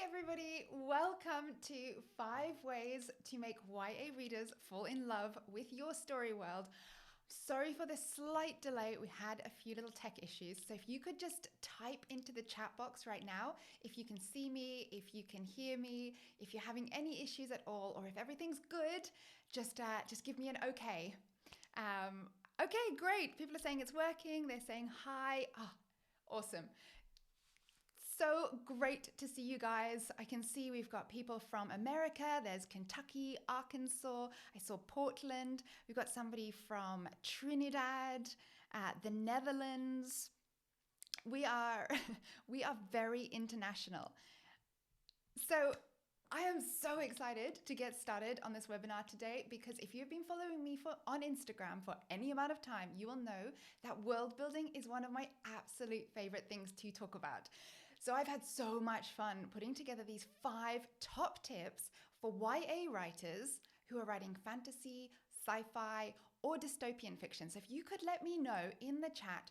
everybody, welcome to 5 ways to make YA readers fall in love with your story world. Sorry for the slight delay, we had a few little tech issues, so if you could just type into the chat box right now, if you can see me, if you can hear me, if you're having any issues at all, or if everything's good, just give me an okay. Okay, great, people are saying it's working, they're saying hi, awesome. So great to see you guys. I can see we've got people from America. There's Kentucky, Arkansas. I saw Portland. We've got somebody from Trinidad, the Netherlands. We are very international. So I am so excited to get started on this webinar today because if you've been following me on Instagram for any amount of time, you will know that world building is one of my absolute favorite things to talk about. So I've had so much fun putting together these 5 top tips for YA writers who are writing fantasy, sci-fi, or dystopian fiction. So if you could let me know in the chat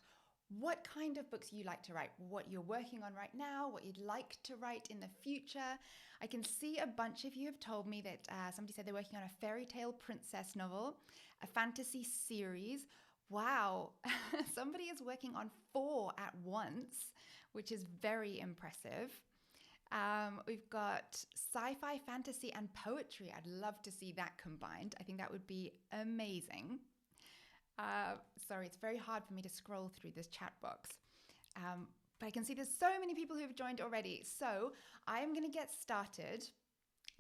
what kind of books you like to write, what you're working on right now, what you'd like to write in the future. I can see a bunch of you have told me that somebody said they're working on a fairy tale princess novel, a fantasy series. Wow, somebody is working on 4 at once, which is very impressive. We've got sci-fi, fantasy, and poetry. I'd love to see that combined. I think that would be amazing. Sorry, it's very hard for me to scroll through this chat box. But I can see there's so many people who have joined already. So I'm going to get started.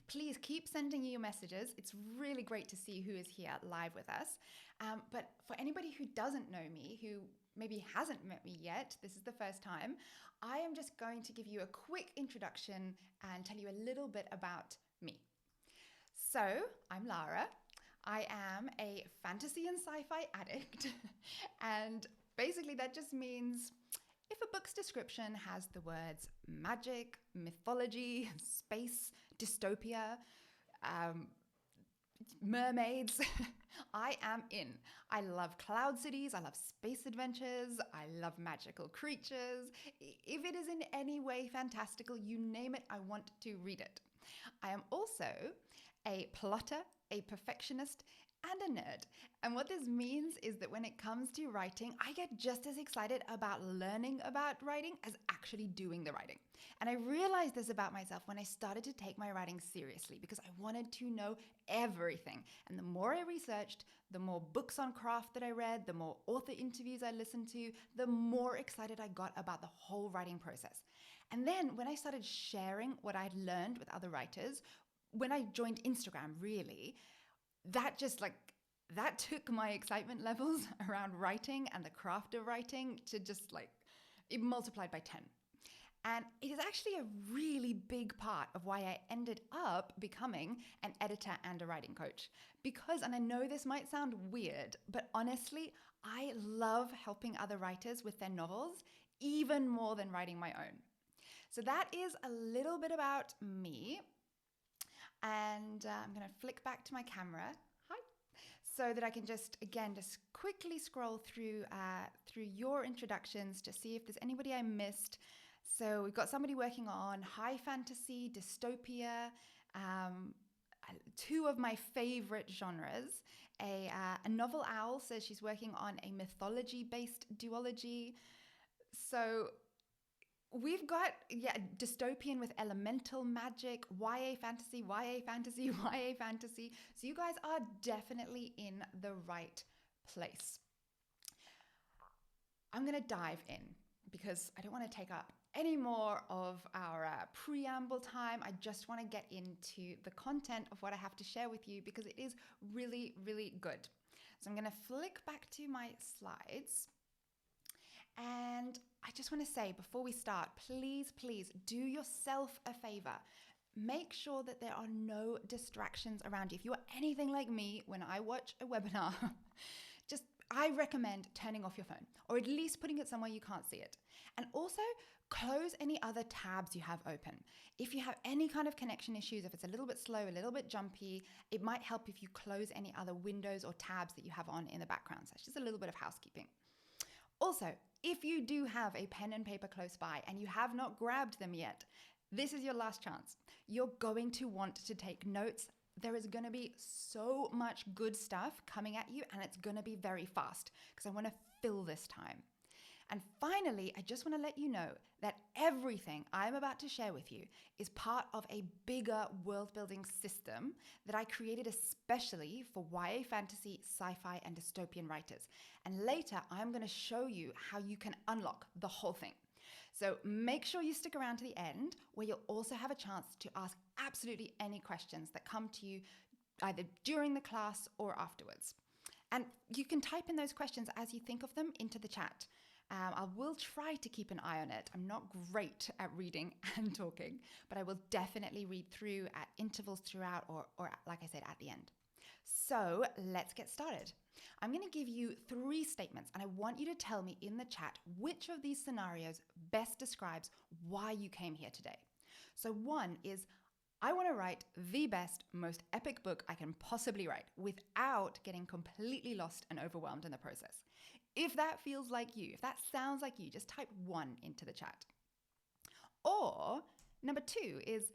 Please keep sending your messages. It's really great to see who is here live with us. But for anybody who doesn't know me, who maybe hasn't met me yet, this is the first time, I am just going to give you a quick introduction and tell you a little bit about me. So I'm Lara. I am a fantasy and sci-fi addict, and basically that just means if a book's description has the words magic, mythology, space, dystopia, mermaids, I am in. I love cloud cities, I love space adventures, I love magical creatures. If it is in any way fantastical, you name it, I want to read it. I am also a plotter, a perfectionist, and a nerd. And what this means is that when it comes to writing, I get just as excited about learning about writing as actually doing the writing. And I realized this about myself when I started to take my writing seriously because I wanted to know everything. And the more I researched, the more books on craft that I read, the more author interviews I listened to, the more excited I got about the whole writing process. And then when I started sharing what I'd learned with other writers, when I joined Instagram, really, that took my excitement levels around writing and the craft of writing to it multiplied by 10. And it is actually a really big part of why I ended up becoming an editor and a writing coach. And I know this might sound weird, but honestly, I love helping other writers with their novels, even more than writing my own. So that is a little bit about me. And I'm going to flick back to my camera, so that I can just quickly scroll through your introductions to see if there's anybody I missed. So we've got somebody working on high fantasy, dystopia, 2 of my favorite genres. A novel owl says she's working on a mythology-based duology. So we've got, dystopian with elemental magic, YA fantasy, YA fantasy, YA fantasy. So you guys are definitely in the right place. I'm going to dive in because I don't want to take up any more of our preamble time. I just want to get into the content of what I have to share with you because it is really, really good. So I'm going to flick back to my slides. And I just want to say before we start, please do yourself a favor. Make sure that there are no distractions around you. If you are anything like me, when I watch a webinar, I recommend turning off your phone or at least putting it somewhere you can't see it. And also close any other tabs you have open. If you have any kind of connection issues, if it's a little bit slow, a little bit jumpy, it might help if you close any other windows or tabs that you have on in the background. So it's just a little bit of housekeeping. Also, if you do have a pen and paper close by and you have not grabbed them yet, This is your last chance. You're going to want to take notes. There is going to be so much good stuff coming at you, and it's going to be very fast because I want to fill this time. And finally, I just want to let you know that everything I'm about to share with you is part of a bigger world-building system that I created especially for YA fantasy, sci-fi, and dystopian writers. And later, I'm going to show you how you can unlock the whole thing. So make sure you stick around to the end, where you'll also have a chance to ask absolutely any questions that come to you either during the class or afterwards. And you can type in those questions as you think of them into the chat. I will try to keep an eye on it. I'm not great at reading and talking, but I will definitely read through at intervals throughout or like I said, at the end. So let's get started. I'm going to give you 3 statements, and I want you to tell me in the chat which of these scenarios best describes why you came here today. So 1 is, I want to write the best, most epic book I can possibly write without getting completely lost and overwhelmed in the process. If that feels like you, if that sounds like you, just type 1 into the chat. Or number 2 is,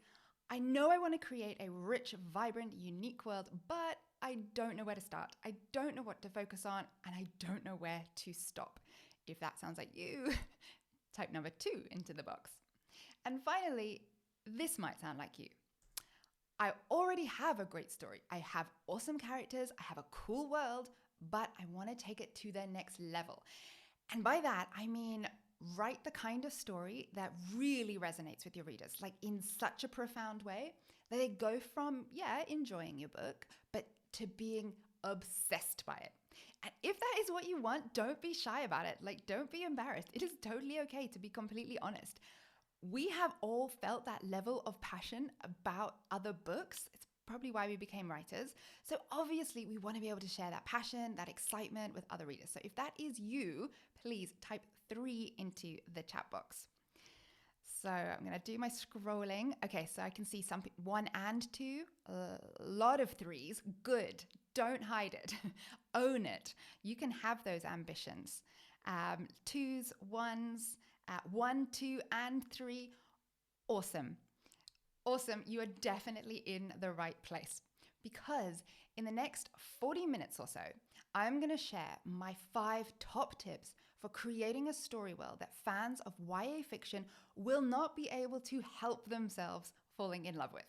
I know I want to create a rich, vibrant, unique world, but I don't know where to start. I don't know what to focus on, and I don't know where to stop. If that sounds like you, type number 2 into the box. And finally, this might sound like you. I already have a great story. I have awesome characters. I have a cool world, but I want to take it to the next level. And by that, I mean, write the kind of story that really resonates with your readers, like in such a profound way that they go from, enjoying your book, but to being obsessed by it. And if that is what you want, don't be shy about it. Like, don't be embarrassed. It is totally okay to be completely honest. We have all felt that level of passion about other books. It's probably why we became writers. So obviously we want to be able to share that passion, that excitement with other readers. So if that is you, please type 3 into the chat box. So I'm going to do my scrolling. Okay, so I can see some 1 and 2, a lot of 3s. Good. Don't hide it. Own it. You can have those ambitions. 2s, 1s, 1, 2, and 3. Awesome. Awesome, you are definitely in the right place, because in the next 40 minutes or so, I'm going to share my 5 top tips for creating a story world that fans of YA fiction will not be able to help themselves falling in love with.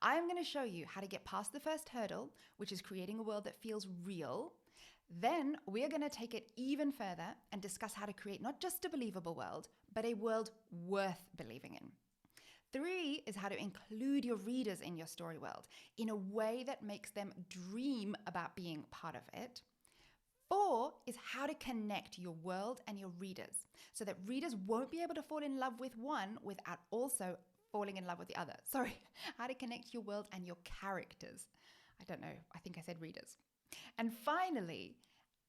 I'm going to show you how to get past the first hurdle, which is creating a world that feels real. Then we are going to take it even further and discuss how to create not just a believable world, but a world worth believing in. 3 is how to include your readers in your story world in a way that makes them dream about being part of it. 4 is how to connect your world and your readers so that readers won't be able to fall in love with one without also falling in love with the other. Sorry, how to connect your world and your characters. I don't know, I think I said readers. And finally,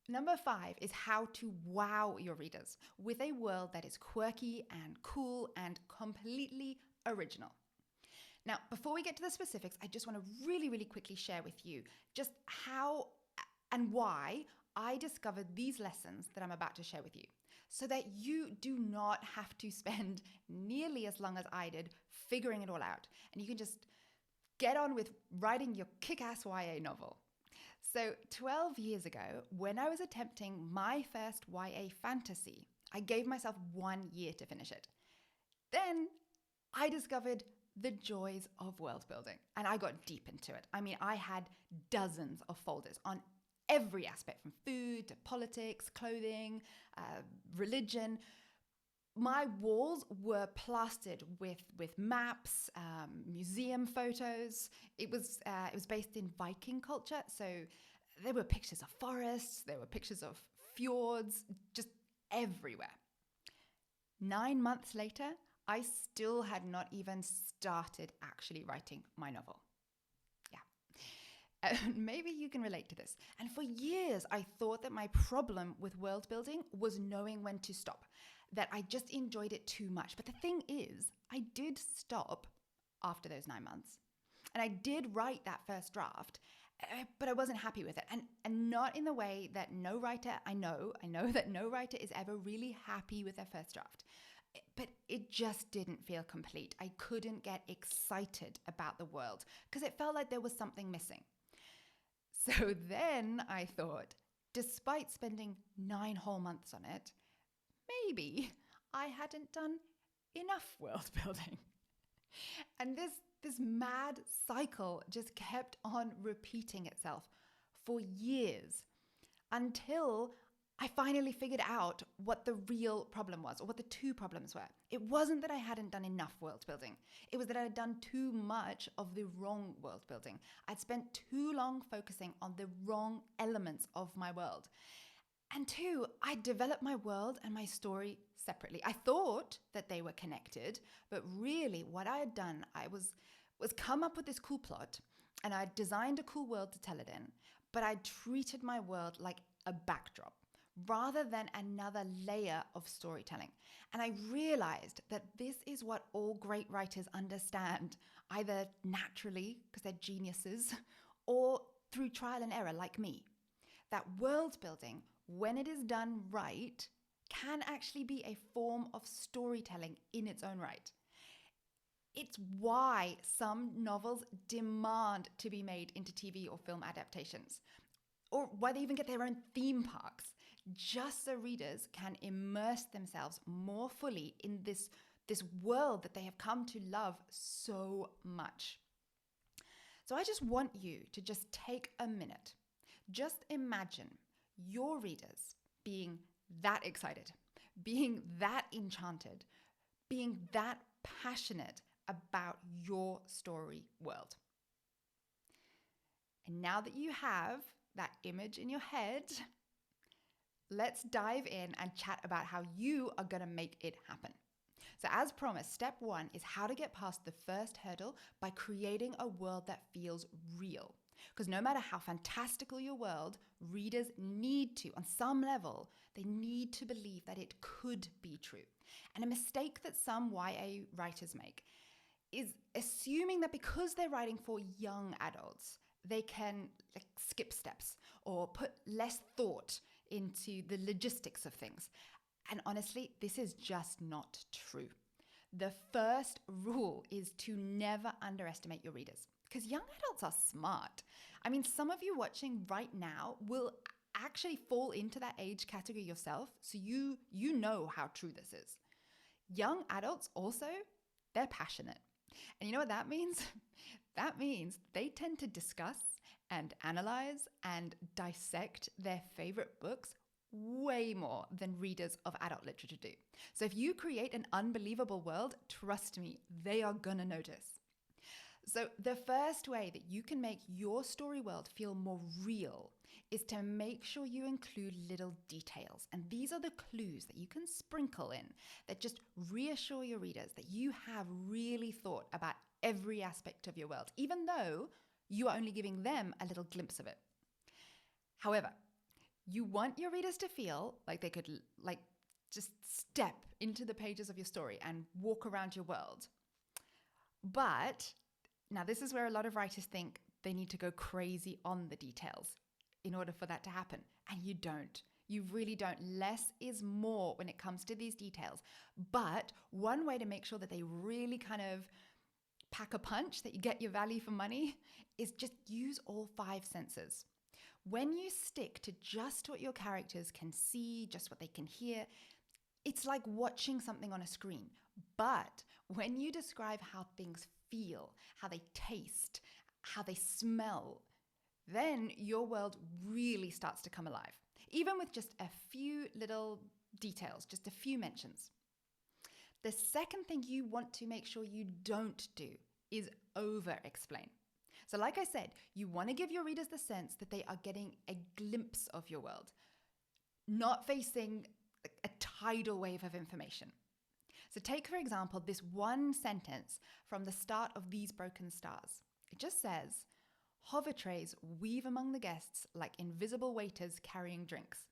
number 5 is how to wow your readers with a world that is quirky and cool and completely original. Now, before we get to the specifics, I just want to really, really quickly share with you just how and why I discovered these lessons that I'm about to share with you, so that you do not have to spend nearly as long as I did figuring it all out, and you can just get on with writing your kick-ass YA novel. So 12 years ago, when I was attempting my first YA fantasy, I gave myself 1 year to finish it. Then I discovered the joys of world building, and I got deep into it. I mean, I had dozens of folders on every aspect, from food to politics, clothing, religion. My walls were plastered with maps, museum photos. It was based in Viking culture, so there were pictures of forests, there were pictures of fjords, just everywhere. 9 months later, I still had not even started actually writing my novel. Yeah. Maybe you can relate to this. And for years, I thought that my problem with world building was knowing when to stop, that I just enjoyed it too much. But the thing is, I did stop after those 9 months. And I did write that first draft, but I wasn't happy with it. And not in the way that I know that no writer is ever really happy with their first draft. But it just didn't feel complete. I couldn't get excited about the world because it felt like there was something missing. So then I thought, despite spending 9 whole months on it, maybe I hadn't done enough world building. And this mad cycle just kept on repeating itself for years until I finally figured out what the real problem was, or what the two problems were. It wasn't that I hadn't done enough world building. It was that I had done too much of the wrong world building. I'd spent too long focusing on the wrong elements of my world. And two, I developed my world and my story separately. I thought that they were connected, but really what I had done, I was come up with this cool plot, and I designed a cool world to tell it in, but I treated my world like a backdrop rather than another layer of storytelling. And I realized that this is what all great writers understand, either naturally, because they're geniuses, or through trial and error, like me. That world building, when it is done right, can actually be a form of storytelling in its own right. It's why some novels demand to be made into TV or film adaptations, or why they even get their own theme parks, just so readers can immerse themselves more fully in this world that they have come to love so much. So I just want you to just take a minute. Just imagine your readers being that excited, being that enchanted, being that passionate about your story world. And now that you have that image in your head, let's dive in and chat about how you are going to make it happen. So as promised, step 1 is how to get past the first hurdle by creating a world that feels real. Because no matter how fantastical your world, readers need to, on some level, they need to believe that it could be true. And a mistake that some YA writers make is assuming that because they're writing for young adults, they can skip steps or put less thought into the logistics of things. And honestly, this is just not true. The first rule is to never underestimate your readers, because young adults are smart. I mean, some of you watching right now will actually fall into that age category yourself, so you know how true this is. Young adults also, they're passionate. And you know what that means? That means they tend to discuss and analyze and dissect their favorite books way more than readers of adult literature do. So if you create an unbelievable world, trust me, they are gonna notice. So the first way that you can make your story world feel more real is to make sure you include little details. And these are the clues that you can sprinkle in that just reassure your readers that you have really thought about every aspect of your world, even though you are only giving them a little glimpse of it. However, you want your readers to feel like they could just step into the pages of your story and walk around your world. But now this is where a lot of writers think they need to go crazy on the details in order for that to happen. And you don't. You really don't. Less is more when it comes to these details. But one way to make sure that they really kind of pack a punch, that you get your value for money, is just use all 5 senses. When you stick to just what your characters can see, just what they can hear, it's like watching something on a screen. But when you describe how things feel, how they taste, how they smell, then your world really starts to come alive, even with just a few little details, just a few mentions. The second thing you want to make sure you don't do is over-explain. So like I said, you want to give your readers the sense that they are getting a glimpse of your world, not facing a tidal wave of information. So take, for example, this one sentence from the start of These Broken Stars. It just says, "Hover trays weave among the guests like invisible waiters carrying drinks."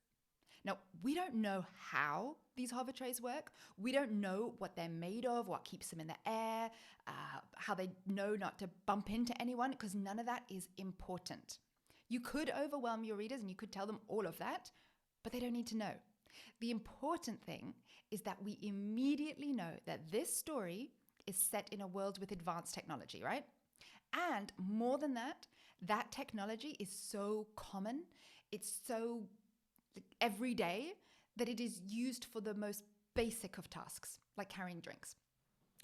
Now, we don't know how these hover trays work. We don't know what they're made of, what keeps them in the air, how they know not to bump into anyone, because none of that is important. You could overwhelm your readers and you could tell them all of that, but they don't need to know. The important thing is that we immediately know that this story is set in a world with advanced technology, right? And more than that, that technology is so common, it's so everyday that it is used for the most basic of tasks, like carrying drinks.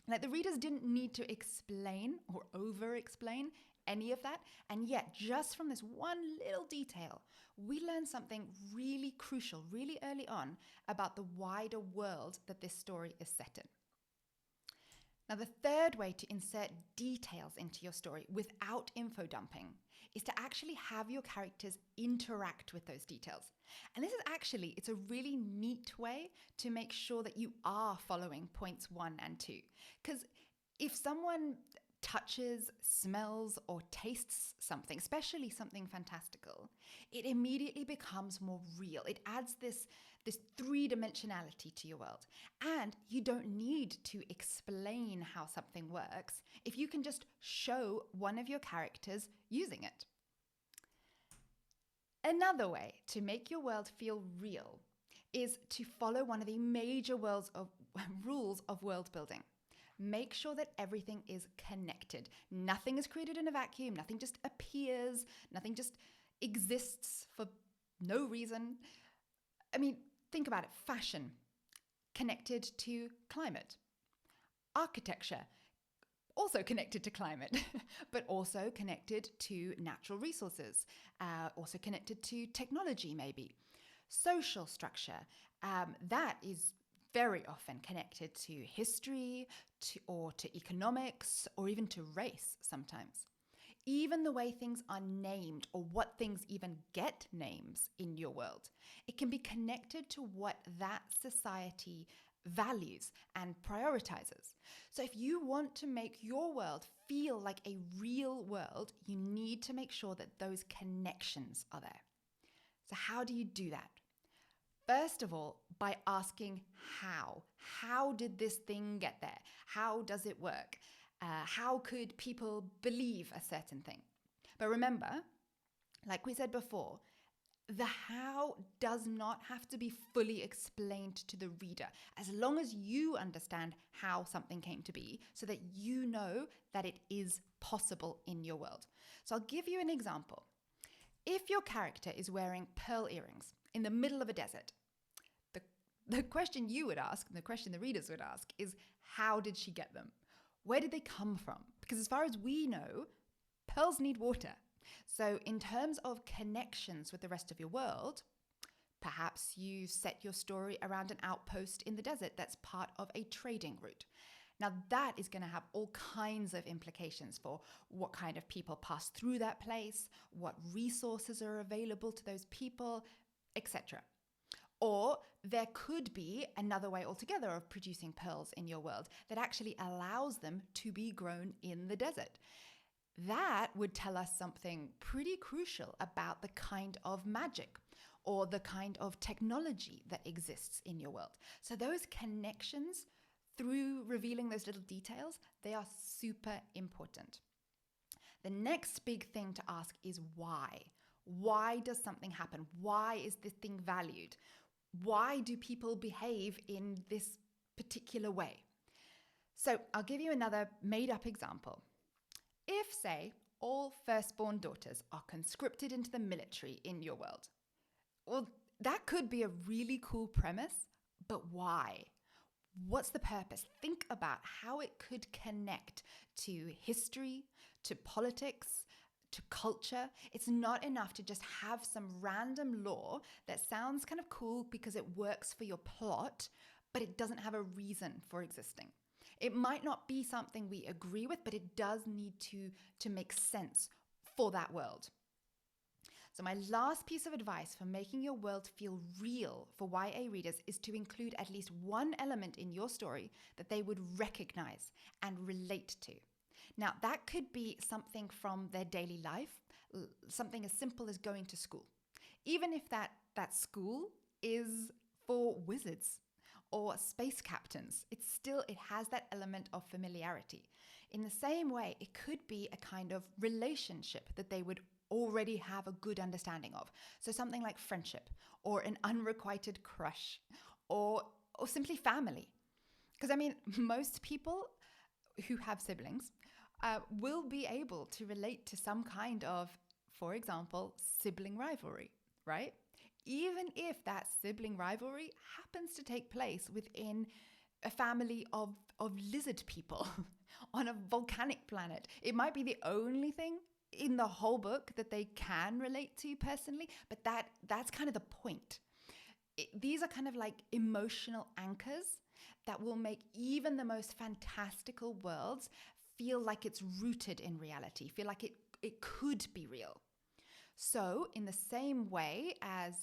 Like the readers didn't need to explain or over-explain any of that, and yet just from this one little detail, we learn something really crucial, really early on about the wider world that this story is set in. Now, the third way to insert details into your story without info dumping is to actually have your characters interact with those details. And this is actually, it's a really neat way to make sure that you are following points 1 and 2. Because if someone touches, smells, or tastes something, especially something fantastical, it immediately becomes more real. It adds this three-dimensionality to your world. And you don't need to explain how something works if you can just show one of your characters using it. Another way to make your world feel real is to follow one of the major rules of world building. Make sure that everything is connected. Nothing is created in a vacuum. Nothing just appears. Nothing just exists for no reason. I mean, think about it. Fashion, connected to climate. Architecture, also connected to climate, but also connected to natural resources, also connected to technology maybe. Social structure, that is very often connected to history, or to economics, or even to race sometimes. Even the way things are named or what things even get names in your world, it can be connected to what that society values and prioritizes. So if you want to make your world feel like a real world, you need to make sure that those connections are there. So how do you do that? First of all, by asking how. How did this thing get there? How does it work? How could people believe a certain thing? But remember, like we said before, the how does not have to be fully explained to the reader, as long as you understand how something came to be, so that you know that it is possible in your world. So I'll give you an example. If your character is wearing pearl earrings in the middle of a desert, the question you would ask, and the question the readers would ask, is how did she get them? Where did they come from? Because as far as we know, pearls need water. So in terms of connections with the rest of your world, perhaps you set your story around an outpost in the desert that's part of a trading route. Now that is going to have all kinds of implications for what kind of people pass through that place, what resources are available to those people, etc. Or there could be another way altogether of producing pearls in your world that actually allows them to be grown in the desert. That would tell us something pretty crucial about the kind of magic or the kind of technology that exists in your world. So those connections, through revealing those little details, they are super important. The next big thing to ask is why. Why does something happen? Why is this thing valued? Why do people behave in this particular way? So I'll give you another made-up example. If, say, all firstborn daughters are conscripted into the military in your world, well, that could be a really cool premise, but why? What's the purpose? Think about how it could connect to history, to politics, to culture. It's not enough to just have some random law that sounds kind of cool because it works for your plot, but it doesn't have a reason for existing. It might not be something we agree with, but it does need to make sense for that world. So my last piece of advice for making your world feel real for YA readers is to include at least one element in your story that they would recognize and relate to. Now, that could be something from their daily life, something as simple as going to school. Even if that school is for wizards or space captains, it has that element of familiarity. In the same way, it could be a kind of relationship that they would already have a good understanding of. So something like friendship or an unrequited crush or simply family. Because I mean, most people who have siblings will be able to relate to some kind of, for example, sibling rivalry, right? Even if that sibling rivalry happens to take place within a family of lizard people on a volcanic planet. It might be the only thing in the whole book that they can relate to personally, but that's kind of the point. These are kind of like emotional anchors that will make even the most fantastical worlds feel like it's rooted in reality, feel like it could be real. So, in the same way as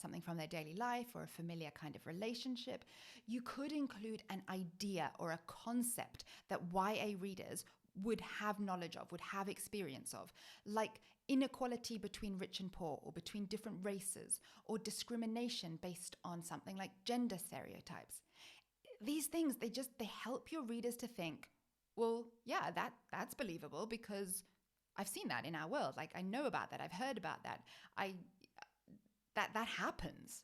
something from their daily life or a familiar kind of relationship, you could include an idea or a concept that YA readers would have knowledge of, would have experience of, like inequality between rich and poor, or between different races, or discrimination based on something like gender stereotypes. These things, they help your readers to think, well, yeah, that's believable because I've seen that in our world. Like, I know about that. I've heard about that. That happens.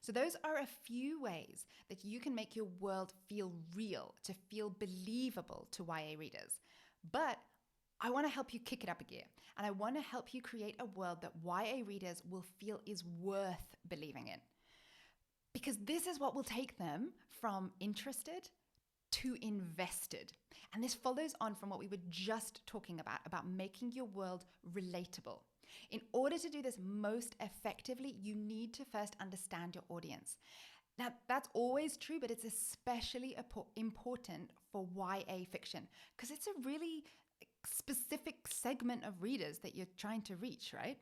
So those are a few ways that you can make your world feel real, to feel believable to YA readers. But I want to help you kick it up a gear, and I want to help you create a world that YA readers will feel is worth believing in. Because this is what will take them from interested to invested. And this follows on from what we were just talking about making your world relatable. In order to do this most effectively, you need to first understand your audience. Now, that's always true, but it's especially important for YA fiction because it's a really specific segment of readers that you're trying to reach, right?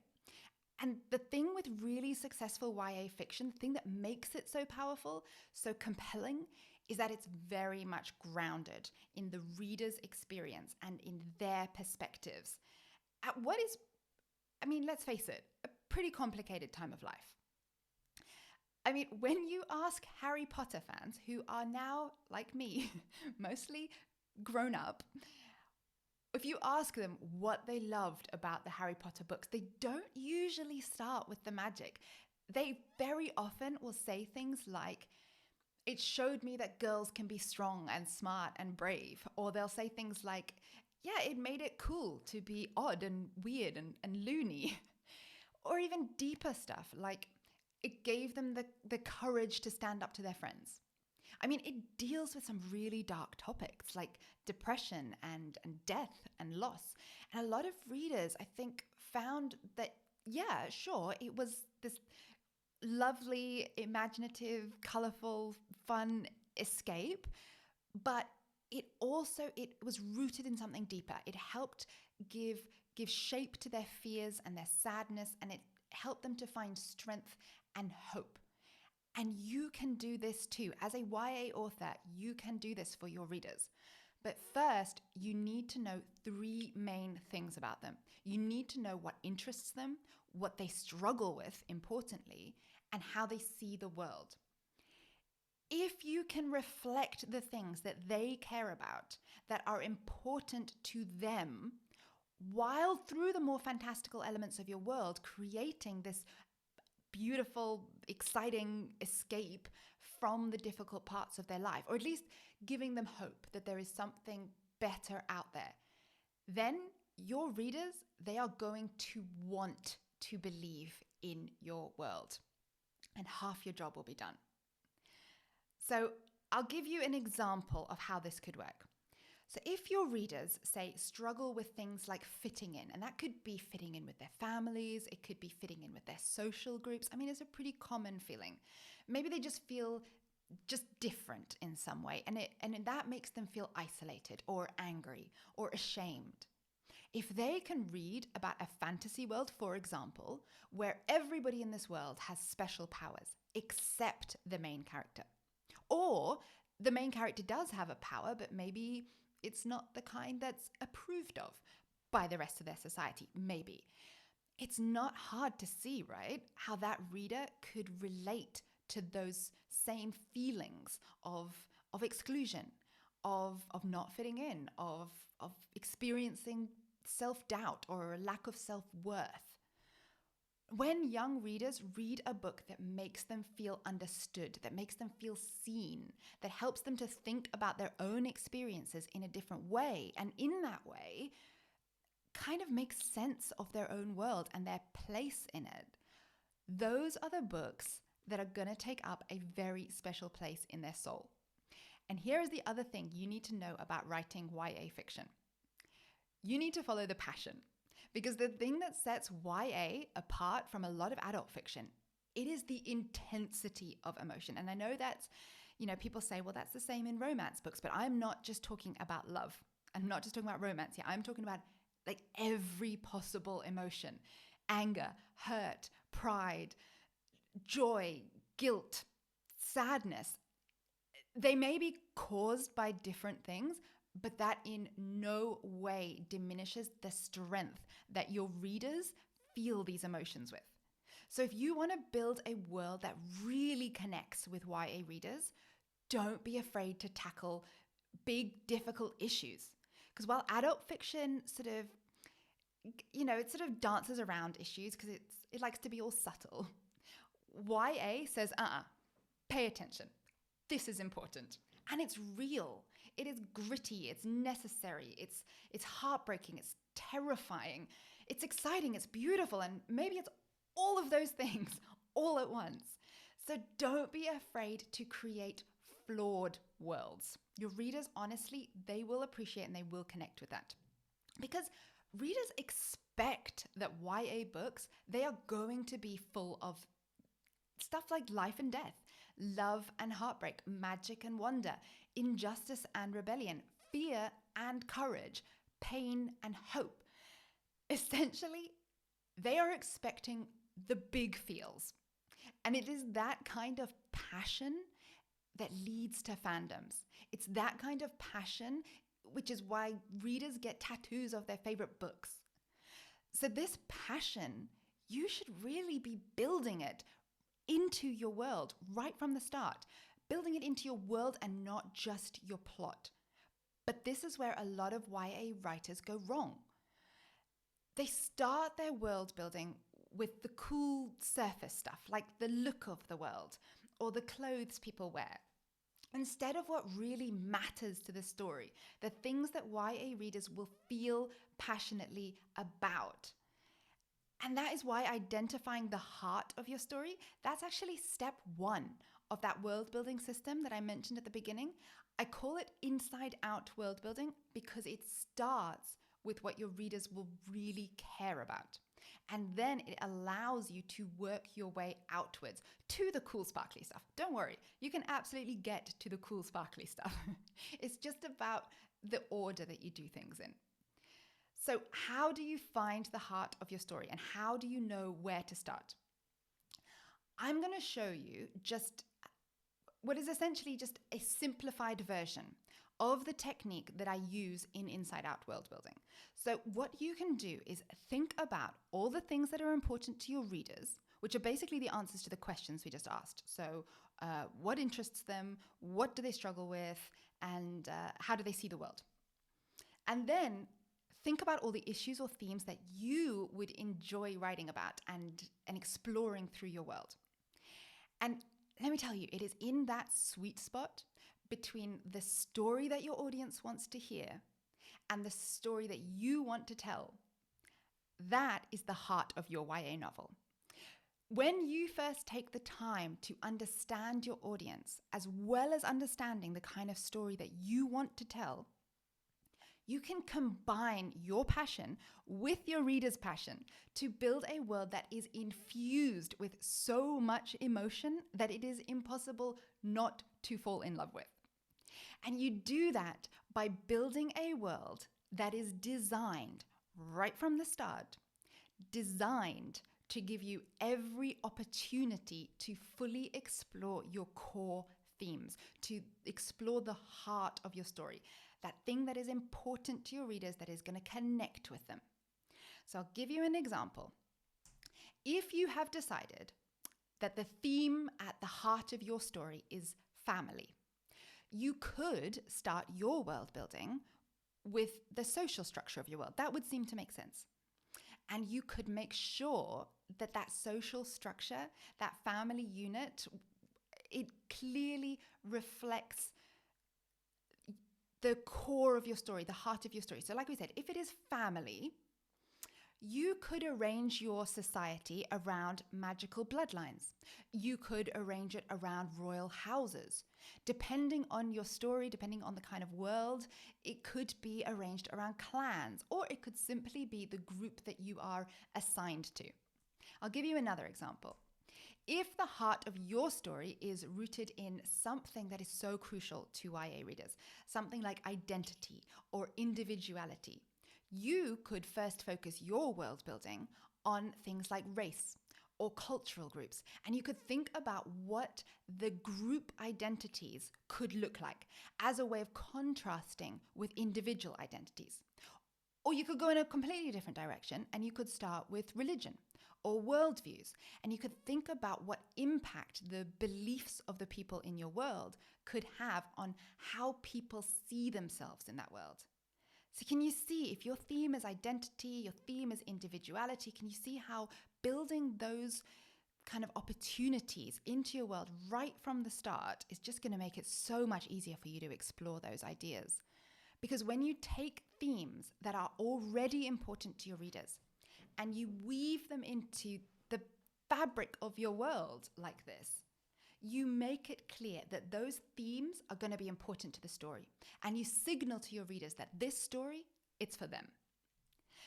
And the thing with really successful YA fiction, the thing that makes it so powerful, so compelling, is that it's very much grounded in the reader's experience and in their perspectives. At what is, I mean, let's face it, a pretty complicated time of life. I mean, when you ask Harry Potter fans, who are now, like me, mostly grown up, if you ask them what they loved about the Harry Potter books, they don't usually start with the magic. They very often will say things like, it showed me that girls can be strong and smart and brave. Or they'll say things like, yeah, it made it cool to be odd and weird and loony. Or even deeper stuff, like it gave them the courage to stand up to their friends. I mean, it deals with some really dark topics like depression and death and loss. And a lot of readers, I think, found that, yeah, sure, it was this lovely, imaginative, colorful, fun escape, but it was rooted in something deeper. It helped give shape to their fears and their sadness, and it helped them to find strength and hope. And you can do this too. As a YA author, you can do this for your readers. But first, you need to know 3 main things about them. You need to know what interests them, what they struggle with, importantly, and how they see the world. If you can reflect the things that they care about, that are important to them, while through the more fantastical elements of your world, creating this beautiful, exciting escape from the difficult parts of their life, or at least giving them hope that there is something better out there, then your readers, they are going to want to believe in your world, and half your job will be done. So I'll give you an example of how this could work. So if your readers, say, struggle with things like fitting in, and that could be fitting in with their families, it could be fitting in with their social groups. I mean, it's a pretty common feeling. Maybe they just feel just different in some way, and that makes them feel isolated or angry or ashamed. If they can read about a fantasy world, for example, where everybody in this world has special powers except the main character, or the main character does have a power, but maybe it's not the kind that's approved of by the rest of their society, maybe. It's not hard to see, right, how that reader could relate to those same feelings of exclusion, of not fitting in, of experiencing self-doubt or a lack of self-worth. When young readers read a book that makes them feel understood, that makes them feel seen, that helps them to think about their own experiences in a different way, and in that way, kind of makes sense of their own world and their place in it, those are the books that are going to take up a very special place in their soul. And here is the other thing you need to know about writing YA fiction. You need to follow the passion. Because the thing that sets YA apart from a lot of adult fiction, it is the intensity of emotion. And I know that's, people say, well, that's the same in romance books, but I'm not just talking about love. I'm not just talking about romance here. I'm talking about like every possible emotion: anger, hurt, pride, joy, guilt, sadness. They may be caused by different things, but that in no way diminishes the strength that your readers feel these emotions with. So if you want to build a world that really connects with YA readers, don't be afraid to tackle big, difficult issues. Because while adult fiction it sort of dances around issues because it likes to be all subtle, YA says, pay attention. This is important. And it's real. It is gritty. It's necessary. It's heartbreaking. It's terrifying. It's exciting. It's beautiful. And maybe it's all of those things all at once. So don't be afraid to create flawed worlds. Your readers, honestly, they will appreciate and they will connect with that. Because readers expect that YA books, they are going to be full of stuff like life and death, love and heartbreak, magic and wonder, injustice and rebellion, fear and courage, pain and hope. Essentially, they are expecting the big feels. And it is that kind of passion that leads to fandoms. It's that kind of passion, which is why readers get tattoos of their favorite books. So this passion, you should really be building it into your world right from the start, building it into your world and not just your plot. But this is where a lot of YA writers go wrong. They start their world building with the cool surface stuff, like the look of the world or the clothes people wear, instead of what really matters to the story, the things that YA readers will feel passionately about. And that is why identifying the heart of your story, that's actually step one of that world building system that I mentioned at the beginning. I call it inside out world building because it starts with what your readers will really care about. And then it allows you to work your way outwards to the cool, sparkly stuff. Don't worry, you can absolutely get to the cool, sparkly stuff. It's just about the order that you do things in. So how do you find the heart of your story and how do you know where to start? I'm going to show you just what is essentially just a simplified version of the technique that I use in Inside Out world building. So what you can do is think about all the things that are important to your readers, which are basically the answers to the questions we just asked. So what interests them, what do they struggle with, and how do they see the world? And then think about all the issues or themes that you would enjoy writing about and exploring through your world. And let me tell you, it is in that sweet spot between the story that your audience wants to hear and the story that you want to tell. That is the heart of your YA novel. When you first take the time to understand your audience, as well as understanding the kind of story that you want to tell, you can combine your passion with your reader's passion to build a world that is infused with so much emotion that it is impossible not to fall in love with. And you do that by building a world that is designed right from the start, designed to give you every opportunity to fully explore your core themes, to explore the heart of your story, that thing that is important to your readers that is going to connect with them. So I'll give you an example. If you have decided that the theme at the heart of your story is family, you could start your world building with the social structure of your world. That would seem to make sense. And you could make sure that that social structure, that family unit, it clearly reflects the core of your story, the heart of your story. So like we said, if it is family, you could arrange your society around magical bloodlines. You could arrange it around royal houses. Depending on your story, depending on the kind of world, it could be arranged around clans, or it could simply be the group that you are assigned to. I'll give you another example. If the heart of your story is rooted in something that is so crucial to YA readers, something like identity or individuality, you could first focus your world building on things like race or cultural groups, and you could think about what the group identities could look like as a way of contrasting with individual identities. Or you could go in a completely different direction and you could start with religion or worldviews, and you could think about what impact the beliefs of the people in your world could have on how people see themselves in that world. So can you see, if your theme is identity, your theme is individuality, can you see how building those kind of opportunities into your world right from the start is just going to make it so much easier for you to explore those ideas? Because when you take themes that are already important to your readers and you weave them into the fabric of your world like this, you make it clear that those themes are going to be important to the story, and you signal to your readers that this story, it's for them.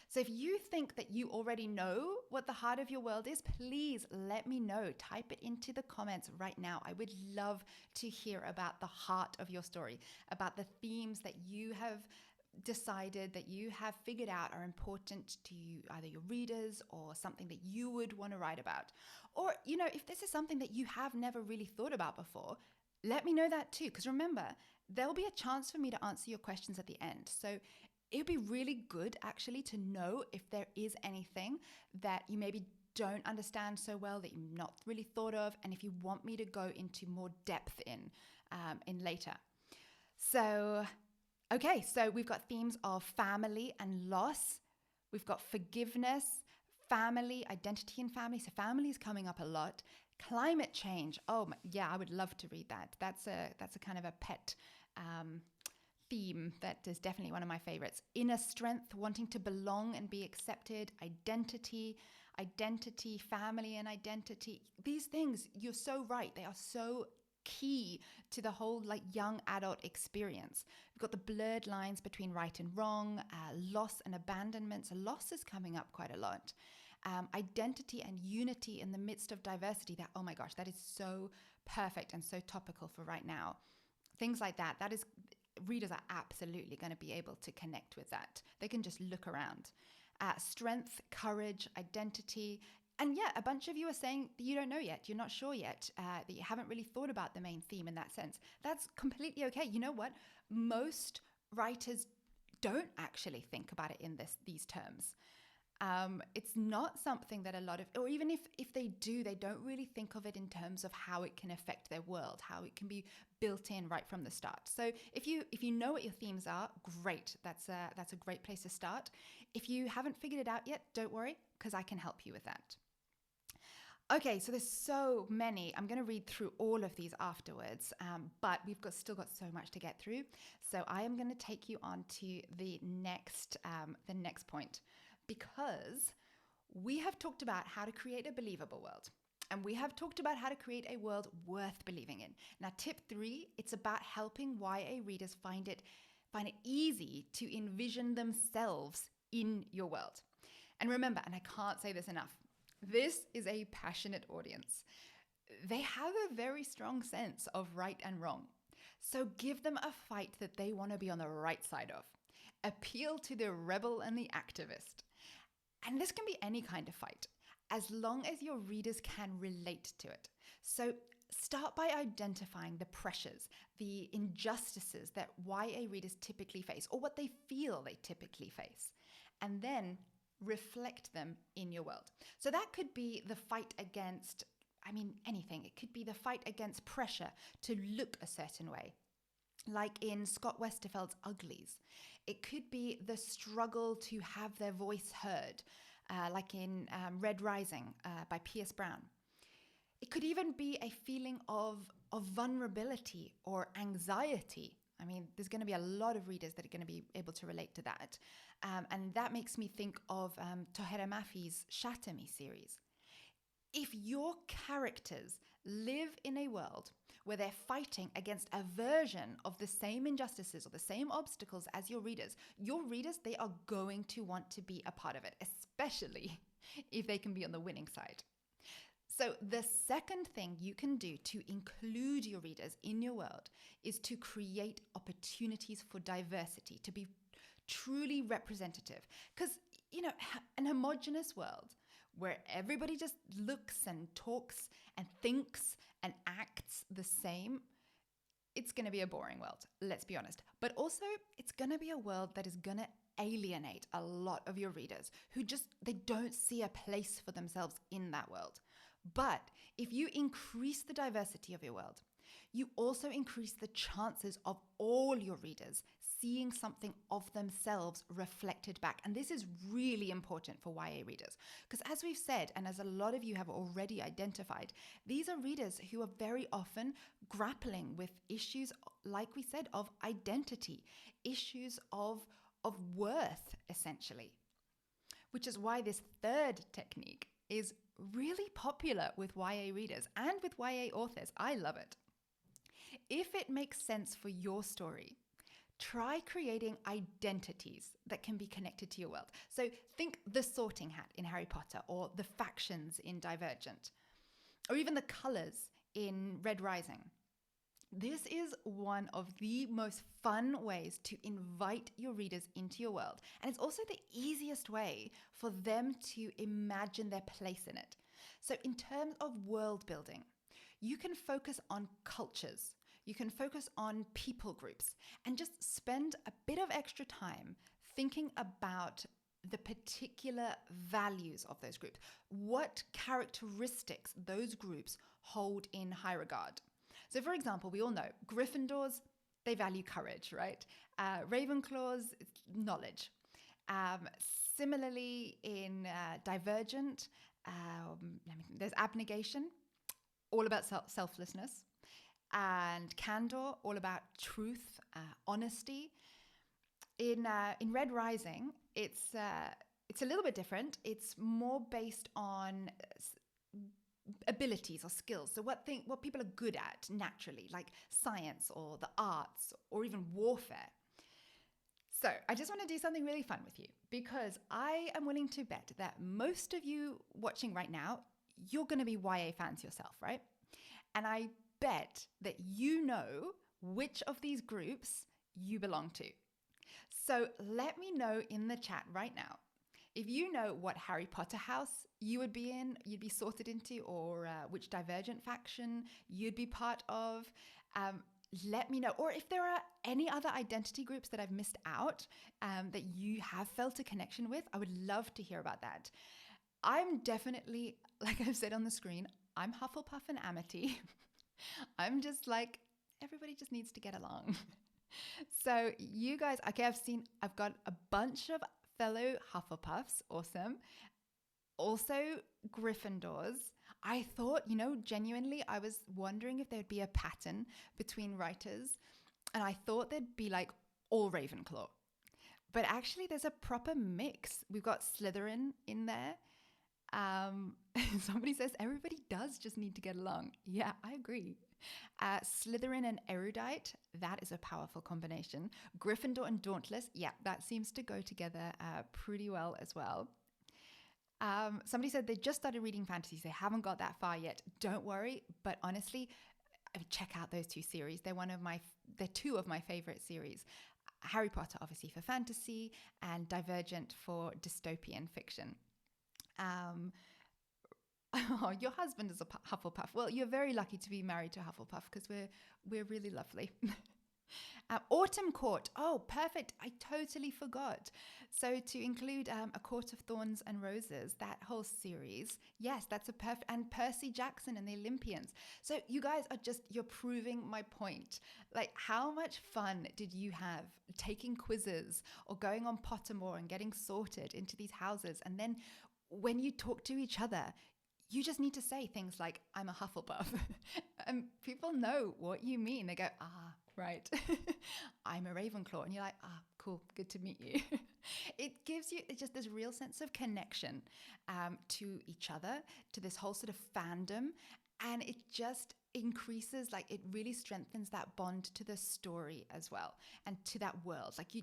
So if you think that you already know what the heart of your world is, please let me know. Type it into the comments right now. I would love to hear about the heart of your story, about the themes that you have decided, that you have figured out are important to either your readers or something that you would want to write about. Or, if this is something that you have never really thought about before, let me know that too. Because remember, there'll be a chance for me to answer your questions at the end. So it would be really good actually to know if there is anything that you maybe don't understand so well, that you've not really thought of, and if you want me to go into more depth in later. So we've got themes of family and loss. We've got forgiveness, family, identity and family. So family is coming up a lot. Climate change. Yeah, I would love to read that. That's a kind of a pet theme that is definitely one of my favorites. Inner strength, wanting to belong and be accepted. Identity, family and identity. These things, you're so right. They are so key to the whole young adult experience. We've got the blurred lines between right and wrong, loss and abandonment. So loss is coming up quite a lot. Identity and unity in the midst of diversity. That, oh my gosh, that is so perfect and so topical for right now. Things like that. Readers are absolutely going to be able to connect with that. They can just look around. Strength, courage, identity. And yeah, a bunch of you are saying that you don't know yet, you're not sure yet, that you haven't really thought about the main theme in that sense. That's completely okay. You know what? Most writers don't actually think about it in these terms. It's not something that a lot of, or even if they do, they don't really think of it in terms of how it can affect their world, how it can be built in right from the start. So if you know what your themes are, great. That's a great place to start. If you haven't figured it out yet, don't worry, because I can help you with that. Okay, so there's so many. I'm going to read through all of these afterwards, but we've still got so much to get through. So I am going to take you on to the next point, because we have talked about how to create a believable world, and we have talked about how to create a world worth believing in. Now, tip 3, it's about helping YA readers find it easy to envision themselves in your world. And remember, and I can't say this enough, this is a passionate audience. They have a very strong sense of right and wrong. So give them a fight that they want to be on the right side of. Appeal to the rebel and the activist. And this can be any kind of fight, as long as your readers can relate to it. So start by identifying the pressures, the injustices that YA readers typically face, or what they feel they typically face, and then reflect them in your world. So that could be the fight against, anything. It could be the fight against pressure to look a certain way. like in Scott Westerfeld's Uglies. It could be the struggle to have their voice heard, like in Red Rising by Pierce Brown. It could even be a feeling of vulnerability or anxiety. I mean, there's going to be a lot of readers that are going to be able to relate to that. And that makes me think of Tohera Mafi's Shatter Me series. If your characters live in a world where they're fighting against a version of the same injustices or the same obstacles as your readers, they are going to want to be a part of it, especially if they can be on the winning side. So the second thing you can do to include your readers in your world is to create opportunities for diversity, to be truly representative. Because, an homogenous world where everybody just looks and talks and thinks and acts the same, it's going to be a boring world, let's be honest. But also, it's going to be a world that is going to alienate a lot of your readers who they don't see a place for themselves in that world. But if you increase the diversity of your world, you also increase the chances of all your readers seeing something of themselves reflected back. And this is really important for YA readers, because as we've said, and as a lot of you have already identified, these are readers who are very often grappling with issues, like we said, of identity, issues of worth, essentially. Which is why this third technique is really popular with YA readers and with YA authors. I love it. If it makes sense for your story, try creating identities that can be connected to your world. So think the sorting hat in Harry Potter, or the factions in Divergent, or even the colors in Red Rising. This is one of the most fun ways to invite your readers into your world. And it's also the easiest way for them to imagine their place in it. So in terms of world building, you can focus on cultures. You can focus on people groups and just spend a bit of extra time thinking about the particular values of those groups, what characteristics those groups hold in high regard. So for example, we all know Gryffindors, they value courage, right? Ravenclaws, knowledge. Similarly, in Divergent, there's abnegation, all about selflessness. And Candor, all about truth, honesty. In Red Rising, it's a little bit different. It's more based on abilities or skills. So what people are good at naturally, like science or the arts or even warfare. So I just want to do something really fun with you, because I am willing to bet that most of you watching right now, you're going to be YA fans yourself, right? And I bet that you know which of these groups you belong to. So let me know in the chat right now if you know what Harry Potter house you would be in, you'd be sorted into, or which Divergent faction you'd be part of. Let me know. Or if there are any other identity groups that I've missed out that you have felt a connection with, I would love to hear about that. I'm definitely, like I've said on the screen, I'm Hufflepuff and Amity. I'm just like, everybody just needs to get along. So you guys, okay, I've got a bunch of fellow Hufflepuffs, awesome. Also Gryffindors. I thought, genuinely, I was wondering if there'd be a pattern between writers, and I thought there'd be like all Ravenclaw. But actually there's a proper mix. We've got Slytherin in there. Somebody says everybody does just need to get along. Yeah, I agree. Slytherin and Erudite, that is a powerful combination. Gryffindor and Dauntless, yeah, that seems to go together pretty well as well. Somebody said they just started reading fantasies. They haven't got that far yet. Don't worry, but honestly, check out those two series. They're two of my favorite series. Harry Potter, obviously, for fantasy, and Divergent for dystopian fiction. Oh, your husband is a Hufflepuff. Well, you're very lucky to be married to a Hufflepuff, because we're really lovely. Autumn Court. Oh, perfect. I totally forgot. So to include A Court of Thorns and Roses, that whole series. Yes, that's a perfect. And Percy Jackson and the Olympians. So you guys are just, you're proving my point. Like, how much fun did you have taking quizzes or going on Pottermore and getting sorted into these houses? And then when you talk to each other, you just need to say things like, I'm a Hufflepuff. And people know what you mean. They go, right. I'm a Ravenclaw. And you're like, cool. Good to meet you. It gives you just this real sense of connection to each other, to this whole sort of fandom. And it just increases, like, it really strengthens that bond to the story as well and to that world. Like you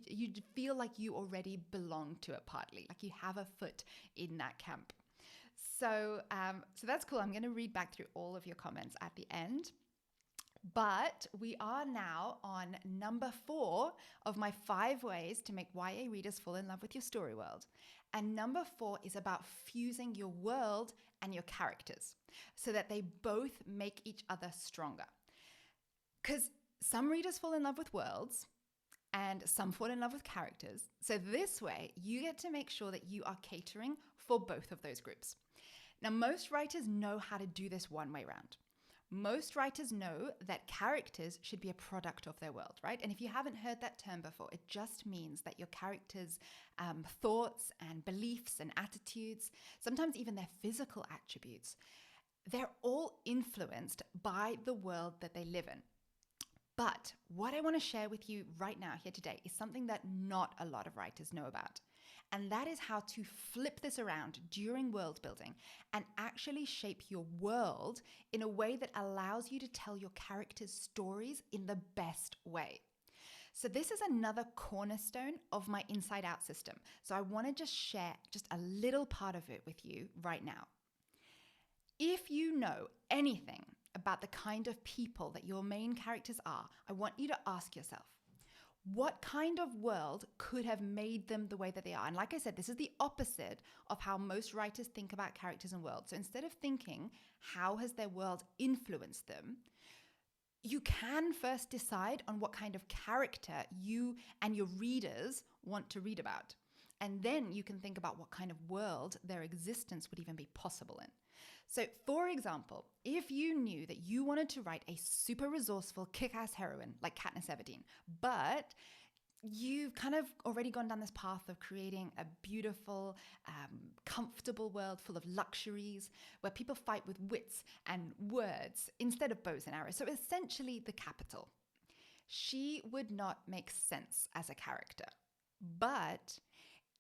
feel like you already belong to it partly, like you have a foot in that camp. So that's cool. I'm going to read back through all of your comments at the end. But we are now on number 4 of my 5 ways to make YA readers fall in love with your story world. And number 4 is about fusing your world and your characters so that they both make each other stronger. Because some readers fall in love with worlds and some fall in love with characters. So this way, you get to make sure that you are catering for both of those groups. Now, most writers know how to do this one way round. Most writers know that characters should be a product of their world, right? And if you haven't heard that term before, it just means that your characters' thoughts and beliefs and attitudes, sometimes even their physical attributes, they're all influenced by the world that they live in. But what I want to share with you right now here today is something that not a lot of writers know about. And that is how to flip this around during world building and actually shape your world in a way that allows you to tell your characters' stories in the best way. So this is another cornerstone of my Inside Out system. So I want to just share just a little part of it with you right now. If you know anything about the kind of people that your main characters are, I want you to ask yourself, what kind of world could have made them the way that they are? And like I said, this is the opposite of how most writers think about characters and worlds. So instead of thinking, how has their world influenced them? You can first decide on what kind of character you and your readers want to read about. And then you can think about what kind of world their existence would even be possible in. So, for example, if you knew that you wanted to write a super resourceful, kick-ass heroine like Katniss Everdeen, but you've kind of already gone down this path of creating a beautiful, comfortable world full of luxuries where people fight with wits and words instead of bows and arrows. So essentially the capital. She would not make sense as a character, but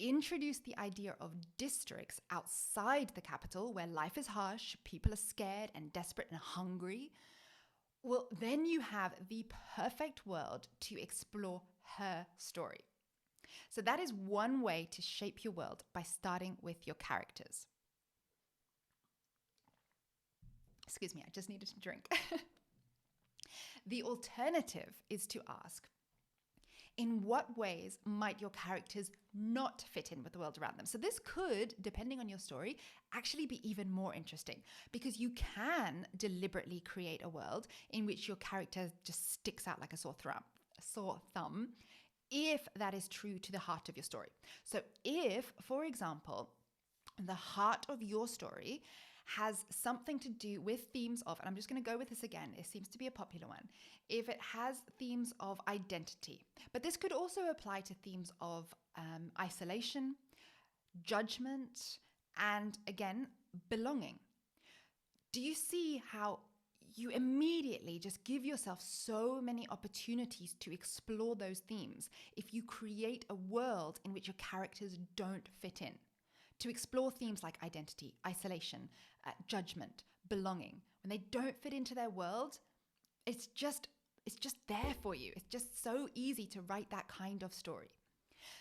introduce the idea of districts outside the capital where life is harsh, people are scared and desperate and hungry. Well, then you have the perfect world to explore her story. So that is one way to shape your world, by starting with your characters. Excuse me, I just needed a drink. The alternative is to ask, in what ways might your characters not fit in with the world around them? So this could, depending on your story, actually be even more interesting, because you can deliberately create a world in which your character just sticks out like a sore thumb, if that is true to the heart of your story. So if, for example, the heart of your story has something to do with themes of, and I'm just going to go with this again, it seems to be a popular one, if it has themes of identity, but this could also apply to themes of isolation, judgment, and again, belonging. Do you see how you immediately just give yourself so many opportunities to explore those themes if you create a world in which your characters don't fit in? To explore themes like identity, isolation, judgment, belonging. When they don't fit into their world, it's just there for you. It's just so easy to write that kind of story.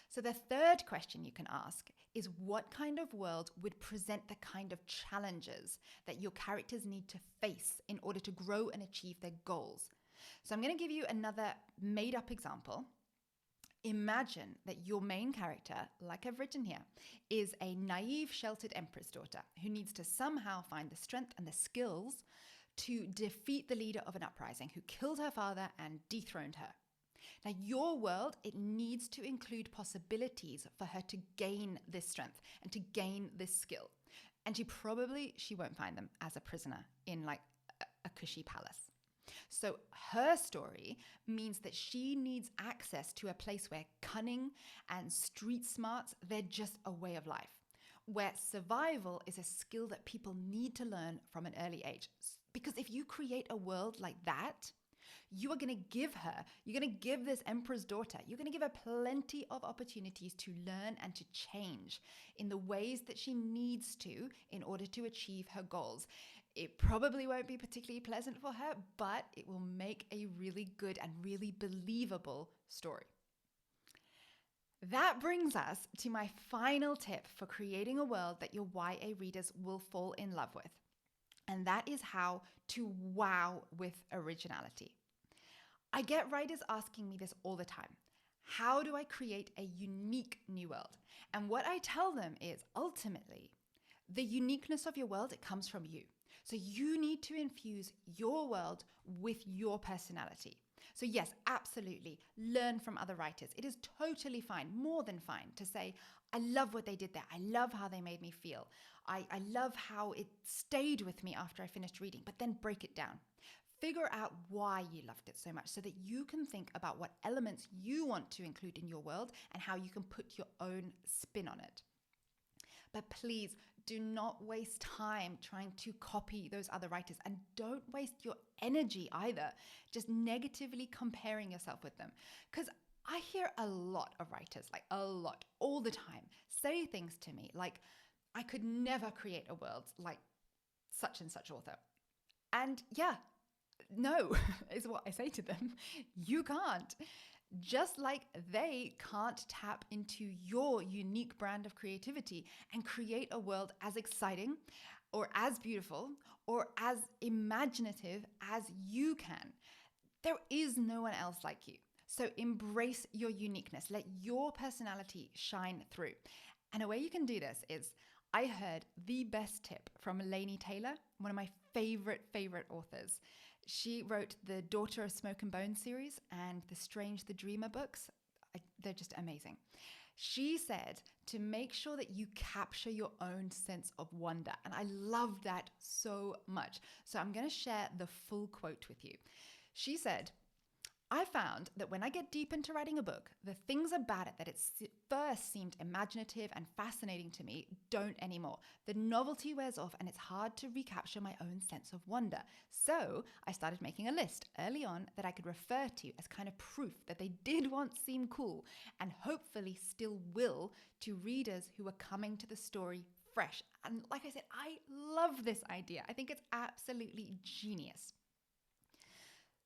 So the third question you can ask is, what kind of world would present the kind of challenges that your characters need to face in order to grow and achieve their goals? So I'm going to give you another made-up example. Imagine that your main character, like I've written here, is a naive, sheltered empress daughter who needs to somehow find the strength and the skills to defeat the leader of an uprising who killed her father and dethroned her. Now, your world, it needs to include possibilities for her to gain this strength and to gain this skill. And she won't find them as a prisoner in like a cushy palace. So her story means that she needs access to a place where cunning and street smarts, they're just a way of life, where survival is a skill that people need to learn from an early age. Because if you create a world like that, you're going to give this emperor's daughter, you're going to give her plenty of opportunities to learn and to change in the ways that she needs to in order to achieve her goals. It probably won't be particularly pleasant for her, but it will make a really good and really believable story. That brings us to my final tip for creating a world that your YA readers will fall in love with. And that is how to wow with originality. I get writers asking me this all the time. How do I create a unique new world? And what I tell them is ultimately, the uniqueness of your world, it comes from you. So you need to infuse your world with your personality. So yes, absolutely, learn from other writers. It is totally fine, more than fine, to say, I love what they did there. I love how they made me feel. I love how it stayed with me after I finished reading, but then break it down. Figure out why you loved it so much so that you can think about what elements you want to include in your world and how you can put your own spin on it. But please do not waste time trying to copy those other writers, and don't waste your energy either, just negatively comparing yourself with them. Because I hear a lot of writers, like a lot, all the time, say things to me like, I could never create a world like such and such author. And yeah, no, is what I say to them. You can't. Just like they can't tap into your unique brand of creativity and create a world as exciting or as beautiful or as imaginative as you can. There is no one else like you. So embrace your uniqueness. Let your personality shine through. And a way you can do this is, I heard the best tip from Laini Taylor, one of my favorite authors. She wrote the Daughter of Smoke and Bone series and the Strange the Dreamer books. They're just amazing. She said to make sure that you capture your own sense of wonder. And I love that so much. So I'm going to share the full quote with you. She said, I found that when I get deep into writing a book, the things about it that at first seemed imaginative and fascinating to me don't anymore. The novelty wears off and it's hard to recapture my own sense of wonder. So I started making a list early on that I could refer to as kind of proof that they did once seem cool and hopefully still will to readers who are coming to the story fresh. And like I said, I love this idea. I think it's absolutely genius.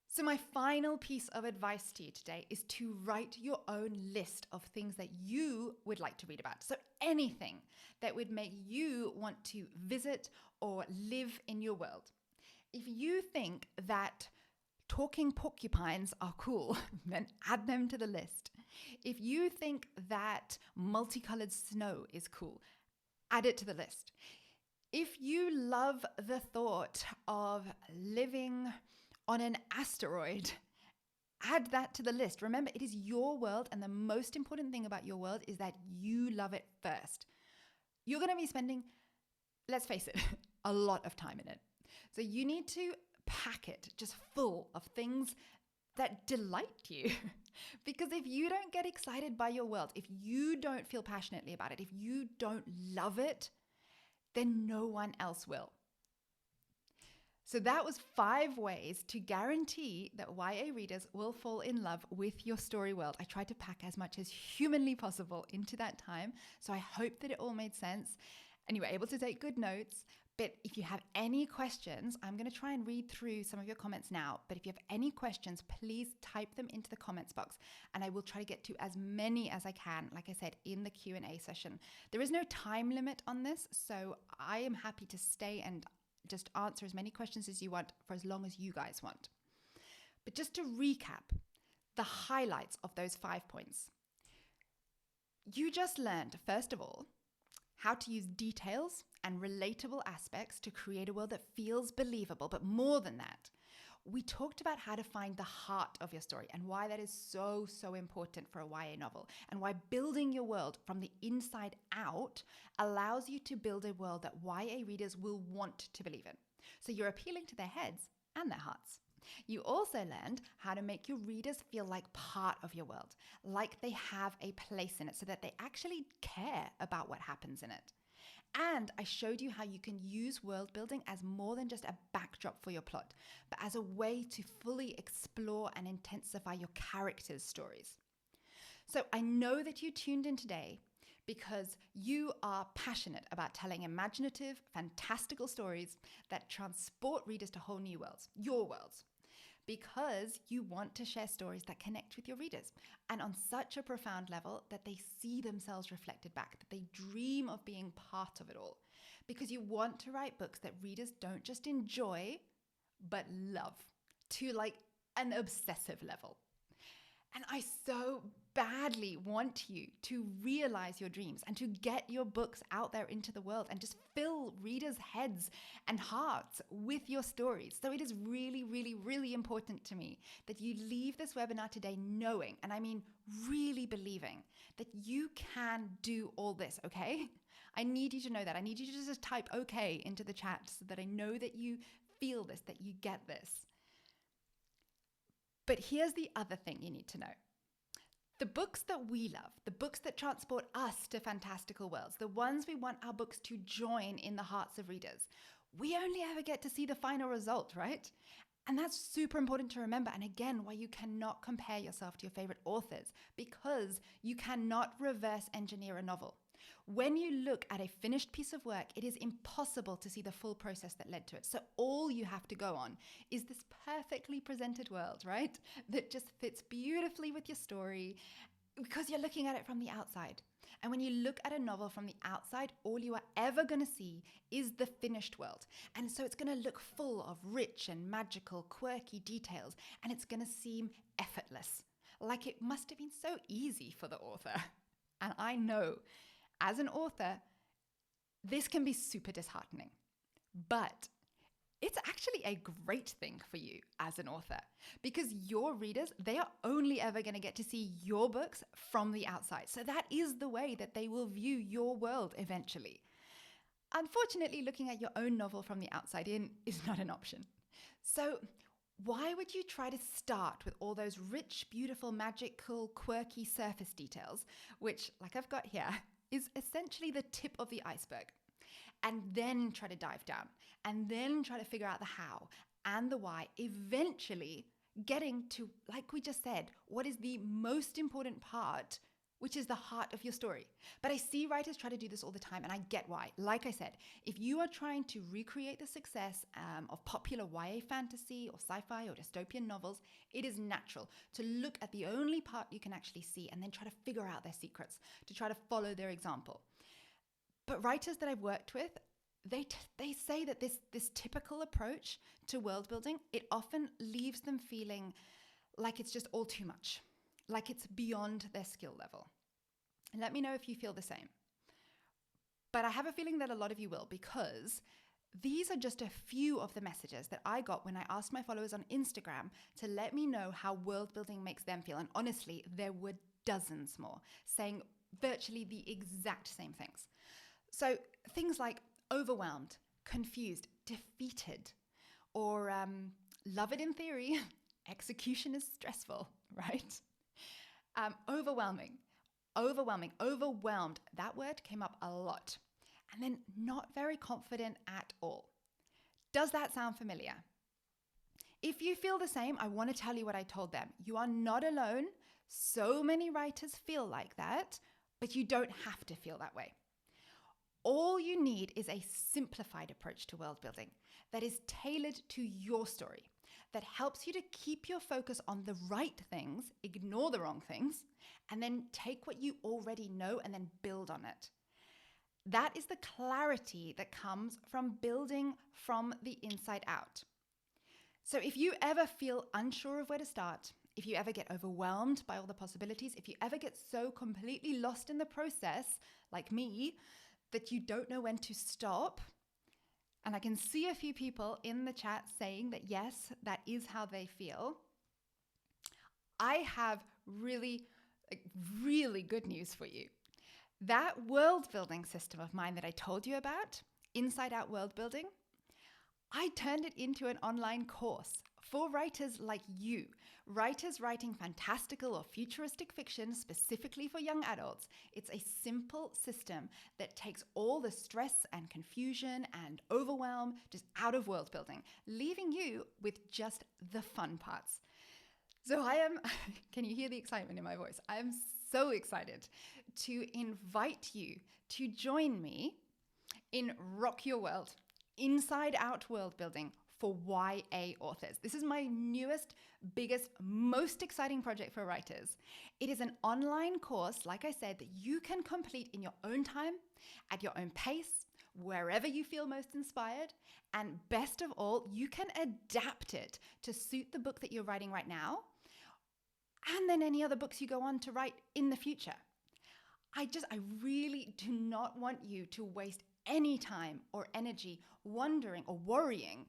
So my final piece of advice to you today is to write your own list of things that you would like to read about. So anything that would make you want to visit or live in your world. If you think that talking porcupines are cool, then add them to the list. If you think that multicolored snow is cool, add it to the list. If you love the thought of living on an asteroid, add that to the list. Remember, it is your world, and the most important thing about your world is that you love it first. You're going to be spending, let's face it, a lot of time in it. So you need to pack it just full of things that delight you. Because if you don't get excited by your world, if you don't feel passionately about it, if you don't love it, then no one else will. So that was 5 ways to guarantee that YA readers will fall in love with your story world. I tried to pack as much as humanly possible into that time, so I hope that it all made sense and you were able to take good notes. But if you have any questions, I'm going to try and read through some of your comments now. But if you have any questions, please type them into the comments box and I will try to get to as many as I can, like I said, in the Q&A session. There is no time limit on this, so I am happy to stay and just answer as many questions as you want for as long as you guys want. But just to recap the highlights of those 5 points. You just learned, first of all, how to use details and relatable aspects to create a world that feels believable. But more than that, we talked about how to find the heart of your story and why that is so, so important for a YA novel, and why building your world from the inside out allows you to build a world that YA readers will want to believe in. So you're appealing to their heads and their hearts. You also learned how to make your readers feel like part of your world, like they have a place in it, so that they actually care about what happens in it. And I showed you how you can use world building as more than just a backdrop for your plot, but as a way to fully explore and intensify your characters' stories. So I know that you tuned in today because you are passionate about telling imaginative, fantastical stories that transport readers to whole new worlds, your worlds, because you want to share stories that connect with your readers, and on such a profound level that they see themselves reflected back, that they dream of being part of it all, because you want to write books that readers don't just enjoy, but love to like an obsessive level. And I so badly want you to realize your dreams and to get your books out there into the world and just fill readers' heads and hearts with your stories. So it is really, really, really important to me that you leave this webinar today knowing, and I mean really believing, that you can do all this, okay? I need you to know that. I need you to just type okay into the chat so that I know that you feel this, that you get this. But here's the other thing you need to know. The books that we love, the books that transport us to fantastical worlds, the ones we want our books to join in the hearts of readers, we only ever get to see the final result, right? And that's super important to remember. And again, why you cannot compare yourself to your favorite authors, because you cannot reverse engineer a novel. When you look at a finished piece of work, it is impossible to see the full process that led to it. So all you have to go on is this perfectly presented world, right? That just fits beautifully with your story because you're looking at it from the outside. And when you look at a novel from the outside, all you are ever going to see is the finished world. And so it's going to look full of rich and magical, quirky details, and it's going to seem effortless, like it must have been so easy for the author. And I know, as an author, this can be super disheartening, but it's actually a great thing for you as an author, because your readers, they are only ever going to get to see your books from the outside. So that is the way that they will view your world eventually. Unfortunately, looking at your own novel from the outside in is not an option. So why would you try to start with all those rich, beautiful, magical, quirky surface details, which, like I've got here, is essentially the tip of the iceberg, and then try to dive down, and then try to figure out the how and the why, eventually getting to, like we just said, what is the most important part, which is the heart of your story. But I see writers try to do this all the time, and I get why. Like I said, if you are trying to recreate the success of popular YA fantasy or sci-fi or dystopian novels, it is natural to look at the only part you can actually see and then try to figure out their secrets, to try to follow their example. But writers that I've worked with, they say that this typical approach to world building, it often leaves them feeling like it's just all too much, like it's beyond their skill level. And let me know if you feel the same. But I have a feeling that a lot of you will, because these are just a few of the messages that I got when I asked my followers on Instagram to let me know how world building makes them feel. And honestly, there were dozens more saying virtually the exact same things. So things like overwhelmed, confused, defeated, or love it in theory, execution is stressful, right? Overwhelming, overwhelmed. That word came up a lot. And then not very confident at all. Does that sound familiar? If you feel the same, I want to tell you what I told them. You are not alone. So many writers feel like that, but you don't have to feel that way. All you need is a simplified approach to world building that is tailored to your story, that helps you to keep your focus on the right things, ignore the wrong things, and then take what you already know and then build on it. That is the clarity that comes from building from the inside out. So if you ever feel unsure of where to start, if you ever get overwhelmed by all the possibilities, if you ever get so completely lost in the process, like me, that you don't know when to stop, And I can see a few people in the chat saying that yes, that is how they feel. I have really, really good news for you. That world building system of mine that I told you about, Inside Out World Building, I turned it into an online course for writers like you, writers writing fantastical or futuristic fiction specifically for young adults. It's a simple system that takes all the stress and confusion and overwhelm just out of world building, leaving you with just the fun parts. So I am, can you hear the excitement in my voice? I am so excited to invite you to join me in Rock Your World, Inside Out World Building for YA authors. This is my newest, biggest, most exciting project for writers. It is an online course, like I said, that you can complete in your own time, at your own pace, wherever you feel most inspired. And best of all, you can adapt it to suit the book that you're writing right now, and then any other books you go on to write in the future. I really do not want you to waste any time or energy wondering or worrying,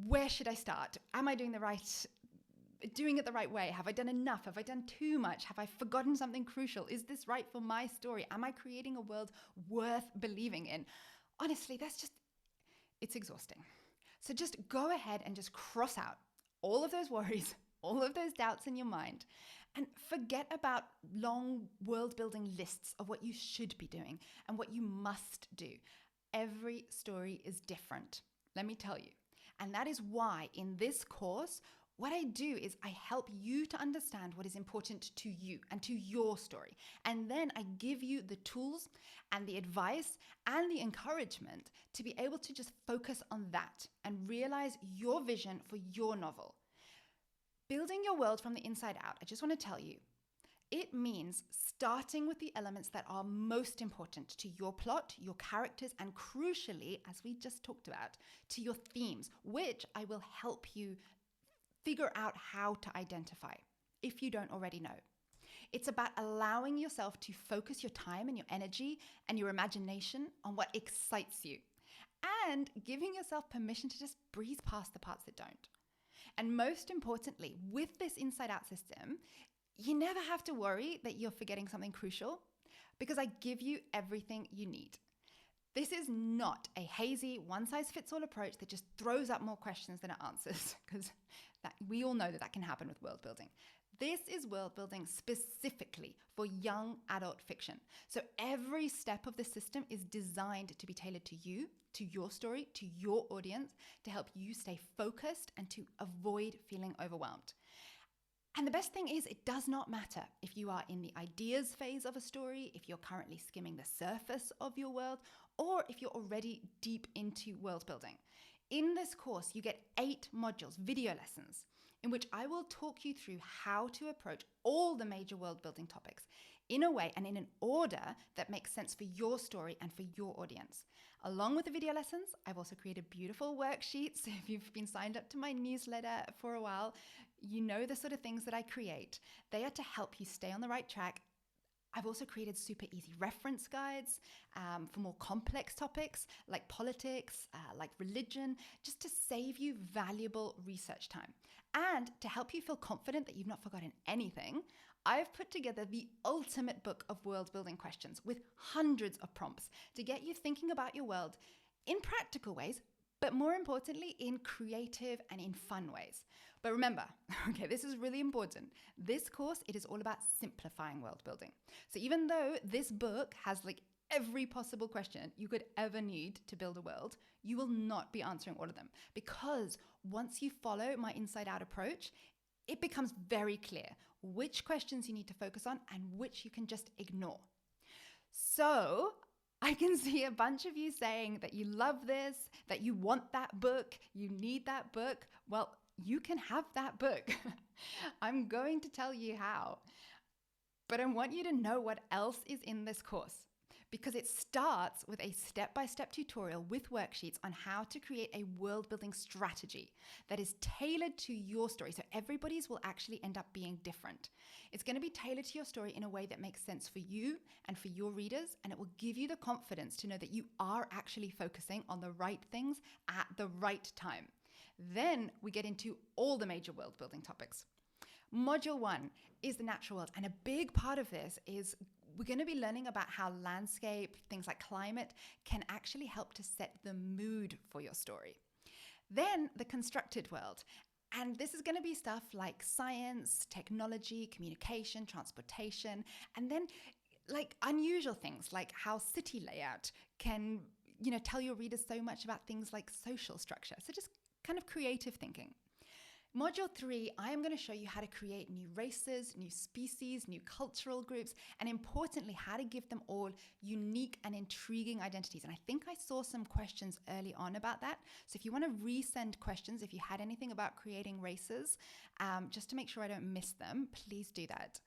where should I start? Am I doing it the right way? Have I done enough? Have I done too much? Have I forgotten something crucial? Is this right for my story? Am I creating a world worth believing in? Honestly, it's exhausting. So just go ahead and just cross out all of those worries, all of those doubts in your mind, and forget about long world building lists of what you should be doing and what you must do. Every story is different, let me tell you. And that is why in this course, what I do is I help you to understand what is important to you and to your story. And then I give you the tools and the advice and the encouragement to be able to just focus on that and realize your vision for your novel. Building your world from the inside out, I just want to tell you, it means starting with the elements that are most important to your plot, your characters, and crucially, as we just talked about, to your themes, which I will help you figure out how to identify if you don't already know. It's about allowing yourself to focus your time and your energy and your imagination on what excites you, and giving yourself permission to just breeze past the parts that don't. And most importantly, with this inside out system, you never have to worry that you're forgetting something crucial because I give you everything you need. This is not a hazy one-size-fits-all approach that just throws up more questions than it answers, because we all know that can happen with world building. This is world building specifically for young adult fiction. So every step of the system is designed to be tailored to you, to your story, to your audience, to help you stay focused and to avoid feeling overwhelmed. And the best thing is, it does not matter if you are in the ideas phase of a story, if you're currently skimming the surface of your world, or if you're already deep into world building. In this course, you get 8 modules, video lessons, in which I will talk you through how to approach all the major world building topics in a way and in an order that makes sense for your story and for your audience. Along with the video lessons, I've also created beautiful worksheets. If you've been signed up to my newsletter for a while, you know the sort of things that I create. They are to help you stay on the right track. I've also created super easy reference guides for more complex topics like politics, like religion, just to save you valuable research time. And to help you feel confident that you've not forgotten anything, I've put together the ultimate book of world building questions with hundreds of prompts to get you thinking about your world in practical ways, but more importantly, in creative and in fun ways. But remember, okay, this is really important. This course, it is all about simplifying world building. So even though this book has like every possible question you could ever need to build a world, you will not be answering all of them, because once you follow my inside out approach, it becomes very clear which questions you need to focus on and which you can just ignore. So I can see a bunch of you saying that you love this, that you want that book, you need that book. Well, you can have that book. I'm going to tell you how. But I want you to know what else is in this course, because it starts with a step-by-step tutorial with worksheets on how to create a world-building strategy that is tailored to your story. So everybody's will actually end up being different. It's going to be tailored to your story in a way that makes sense for you and for your readers, and it will give you the confidence to know that you are actually focusing on the right things at the right time. Then we get into all the major world-building topics. Module 1 is the natural world, and a big part of this is we're going to be learning about how landscape, things like climate, can actually help to set the mood for your story. Then the constructed world. And this is going to be stuff like science, technology, communication, transportation, and then like unusual things like how city layout can, tell your readers so much about things like social structure. So just kind of creative thinking. Module 3, I am going to show you how to create new races, new species, new cultural groups, and importantly, how to give them all unique and intriguing identities. And I think I saw some questions early on about that. So if you want to resend questions, if you had anything about creating races, just to make sure I don't miss them, please do that.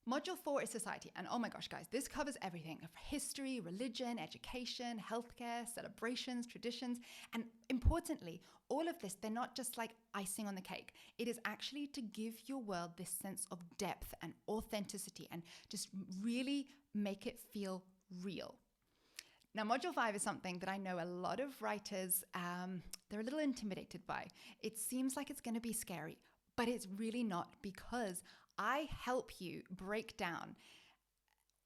Module 4 is society. And oh my gosh, guys, this covers everything: history, religion, education, healthcare, celebrations, traditions. And importantly, all of this, they're not just like icing on the cake. It is actually to give your world this sense of depth and authenticity and just really make it feel real. Now, Module 5 is something that I know a lot of writers, they're a little intimidated by. It seems like it's going to be scary, but it's really not, because I help you break down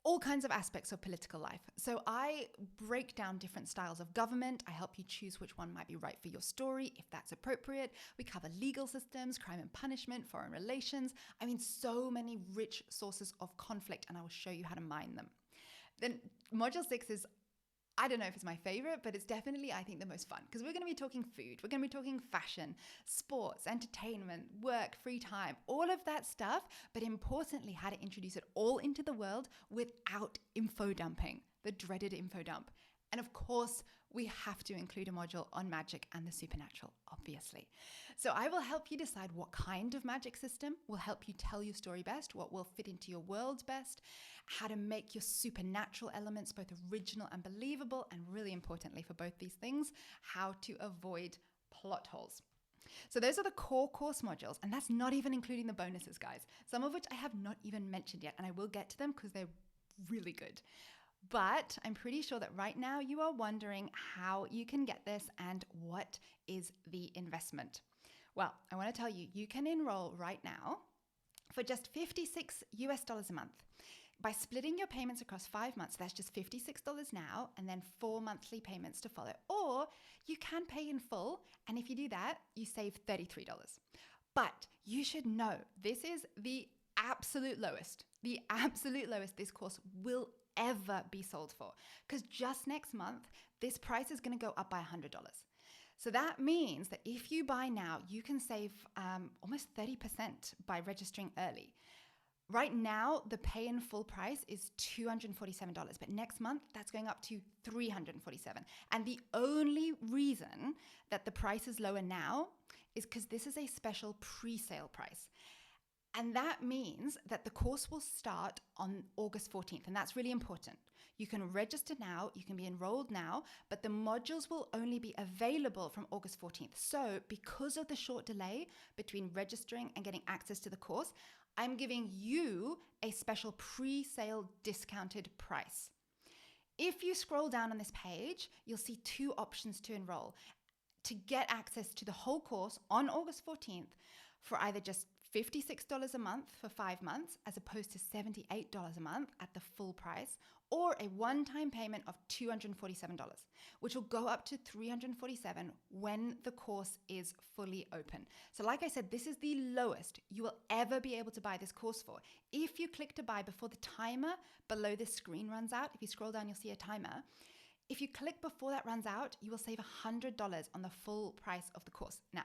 all kinds of aspects of political life. So I break down different styles of government. I help you choose which one might be right for your story, if that's appropriate. We cover legal systems, crime and punishment, foreign relations. I mean, so many rich sources of conflict, and I will show you how to mine them. Then Module 6 is, I don't know if it's my favorite, but it's definitely, I think, the most fun, because we're going to be talking food, we're going to be talking fashion, sports, entertainment, work, free time, all of that stuff, but importantly, how to introduce it all into the world without info dumping, the dreaded info dump. And of course, we have to include a module on magic and the supernatural, obviously. So I will help you decide what kind of magic system will help you tell your story best, what will fit into your world best, how to make your supernatural elements both original and believable, and really importantly for both these things, how to avoid plot holes. So those are the core course modules, and that's not even including the bonuses, guys, some of which I have not even mentioned yet, and I will get to them because they're really good. But I'm pretty sure that right now you are wondering how you can get this and what is the investment. Well, I want to tell you, you can enroll right now for just $56 a month. By splitting your payments across 5 months, that's just $56 now, and then 4 monthly payments to follow. Or you can pay in full, and if you do that, you save $33. But you should know, this is the absolute lowest this course will ever be sold for, because just next month, this price is going to go up by $100. So that means that if you buy now, you can save almost 30% by registering early. Right now, the pay in full price is $247, but next month, that's going up to $347. And the only reason that the price is lower now is because this is a special pre-sale price. And that means that the course will start on August 14th, and that's really important. You can register now, you can be enrolled now, but the modules will only be available from August 14th. So because of the short delay between registering and getting access to the course, I'm giving you a special pre-sale discounted price. If you scroll down on this page, you'll see 2 options to enroll. To get access to the whole course on August 14th for either just $56 a month for 5 months, as opposed to $78 a month at the full price, or a one-time payment of $247, which will go up to $347 when the course is fully open. So like I said, this is the lowest you will ever be able to buy this course for. If you click to buy before the timer below this screen runs out, if you scroll down, you'll see a timer. If you click before that runs out, you will save $100 on the full price of the course. Now,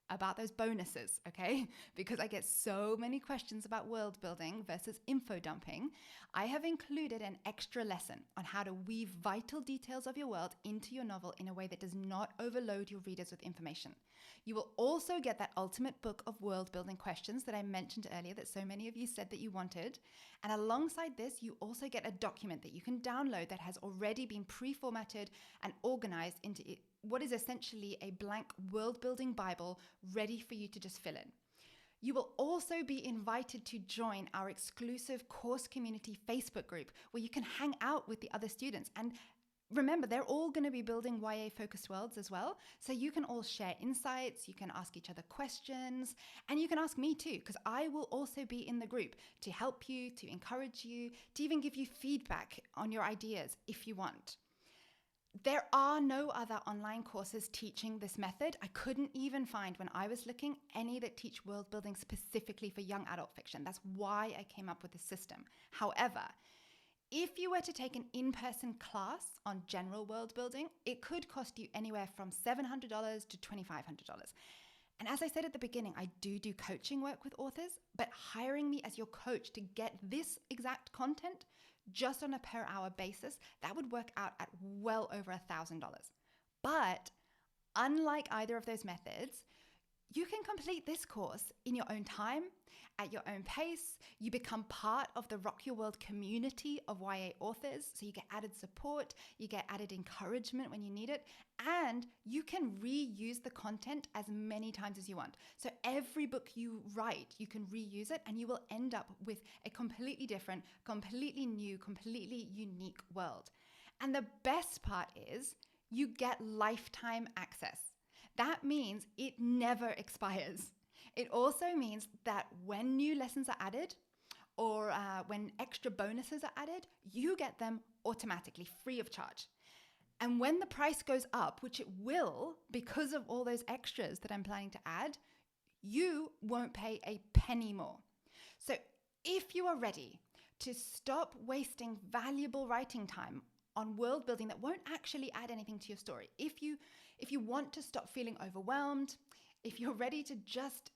about those bonuses, okay? Because I get so many questions about world building versus info dumping, I have included an extra lesson on how to weave vital details of your world into your novel in a way that does not overload your readers with information. You will also get that ultimate book of world building questions that I mentioned earlier that so many of you said that you wanted. And alongside this, you also get a document that you can download that has already been pre-formatted and organized into what is essentially a blank world building Bible ready for you to just fill in. You will also be invited to join our exclusive course community Facebook group where you can hang out with the other students. And remember, they're all going to be building YA focused worlds as well. So you can all share insights, you can ask each other questions, and you can ask me too, because I will also be in the group to help you, to encourage you, to even give you feedback on your ideas if you want. There are no other online courses teaching this method. I couldn't even find, when I was looking, any that teach world building specifically for young adult fiction. That's why I came up with this system. However, if you were to take an in-person class on general world building, it could cost you anywhere from $700 to $2,500. And as I said at the beginning, I do coaching work with authors, but hiring me as your coach to get this exact content just on a per hour basis, that would work out at well over $1,000. But unlike either of those methods, you can complete this course in your own time, at your own pace. You become part of the Rock Your World community of YA authors, so you get added support, you get added encouragement when you need it, and you can reuse the content as many times as you want. So every book you write, you can reuse it, and you will end up with a completely different, completely new, completely unique world. And the best part is you get lifetime access. That means it never expires. It also means that when new lessons are added or when extra bonuses are added, you get them automatically free of charge. And when the price goes up, which it will because of all those extras that I'm planning to add, you won't pay a penny more. So if you are ready to stop wasting valuable writing time on world building that won't actually add anything to your story, if you want to stop feeling overwhelmed, if you're ready to just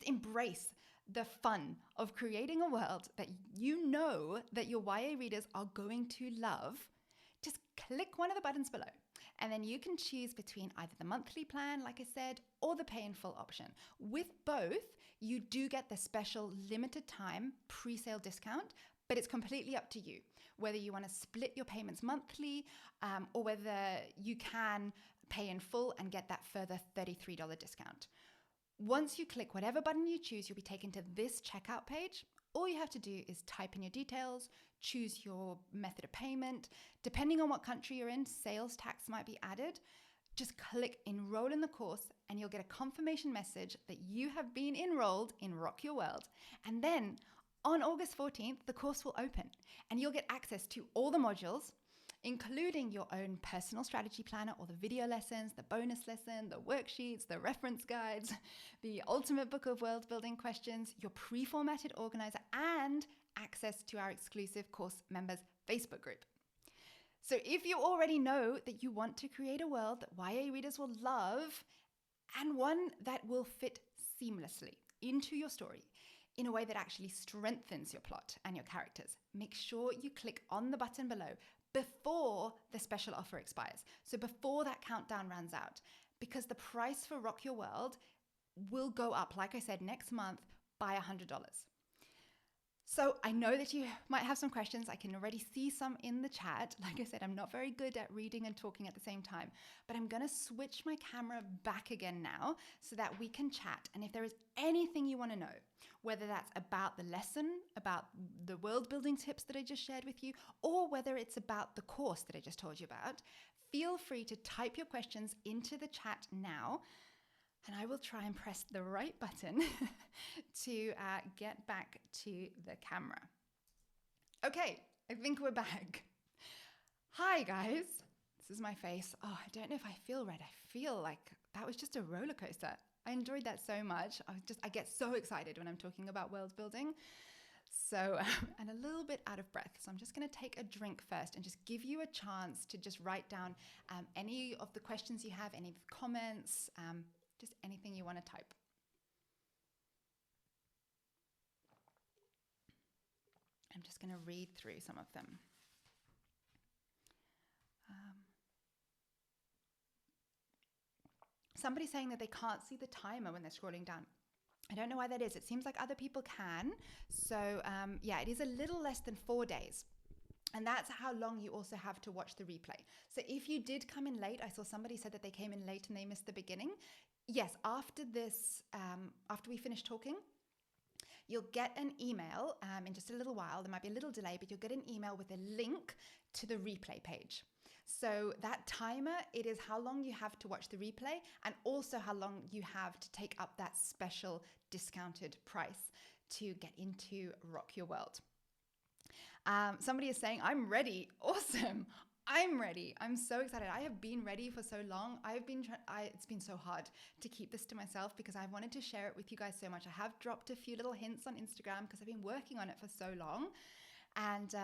embrace the fun of creating a world that you know that your YA readers are going to love, just click one of the buttons below. And then you can choose between either the monthly plan, like I said, or the pay in full option. With both, you do get the special limited time pre-sale discount, but it's completely up to you whether you want to split your payments monthly or whether you can pay in full and get that further $33 discount. Once you click whatever button you choose, you'll be taken to this checkout page. All you have to do is type in your details, choose your method of payment. Depending on what country you're in, sales tax might be added. Just click enroll in the course and you'll get a confirmation message that you have been enrolled in Rock Your World. And then on August 14th, the course will open and you'll get access to all the modules, including your own personal strategy planner, all the video lessons, the bonus lesson, the worksheets, the reference guides, the ultimate book of world building questions, your pre-formatted organizer, and access to our exclusive course members Facebook group. So if you already know that you want to create a world that YA readers will love and one that will fit seamlessly into your story in a way that actually strengthens your plot and your characters, make sure you click on the button below before the special offer expires. So before that countdown runs out, because the price for Rock Your World will go up, like I said, next month by $100. So I know that you might have some questions. I can already see some in the chat. Like I said, I'm not very good at reading and talking at the same time, but I'm going to switch my camera back again now so that we can chat. And if there is anything you want to know, whether that's about the lesson, about the world building tips that I just shared with you, or whether it's about the course that I just told you about, feel free to type your questions into the chat now. And I will try and press the right button to get back to the camera. Okay, I think we're back. Hi, guys. This is my face. Oh, I don't know if I feel right. I feel like that was just a roller coaster. I enjoyed that so much. I get so excited when I'm talking about world building. So, and a little bit out of breath. So I'm just going to take a drink first and just give you a chance to just write down any of the questions you have, any of the comments, just anything you want to type. I'm just going to read through some of them. Somebody's saying that they can't see the timer when they're scrolling down. I don't know why that is. It seems like other people can. So yeah, it is a little less than 4 days. And that's how long you also have to watch the replay. So if you did come in late, I saw somebody said that they came in late and they missed the beginning. Yes, after this, after we finish talking, you'll get an email in just a little while. There might be a little delay, but you'll get an email with a link to the replay page. So that timer, it is how long you have to watch the replay and also how long you have to take up that special discounted price to get into Rock Your World. Somebody is saying, I'm ready. Awesome. I'm ready. I'm so excited. I have been ready for so long. It's been so hard to keep this to myself because I wanted to share it with you guys so much. I have dropped a few little hints on Instagram because I've been working on it for so long. And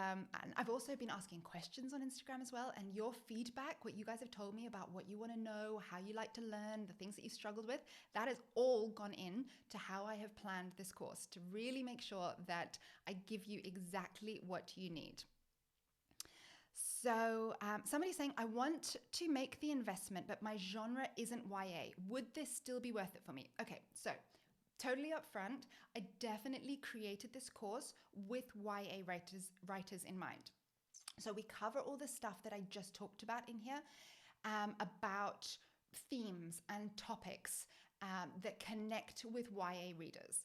I've also been asking questions on Instagram as well. And your feedback, what you guys have told me about what you want to know, how you like to learn, the things that you struggled with, that has all gone in to how I have planned this course to really make sure that I give you exactly what you need. So somebody's saying, I want to make the investment, but my genre isn't YA. Would this still be worth it for me? Okay, so totally upfront, I definitely created this course with YA writers in mind. So we cover all the stuff that I just talked about in here, about themes and topics that connect with YA readers.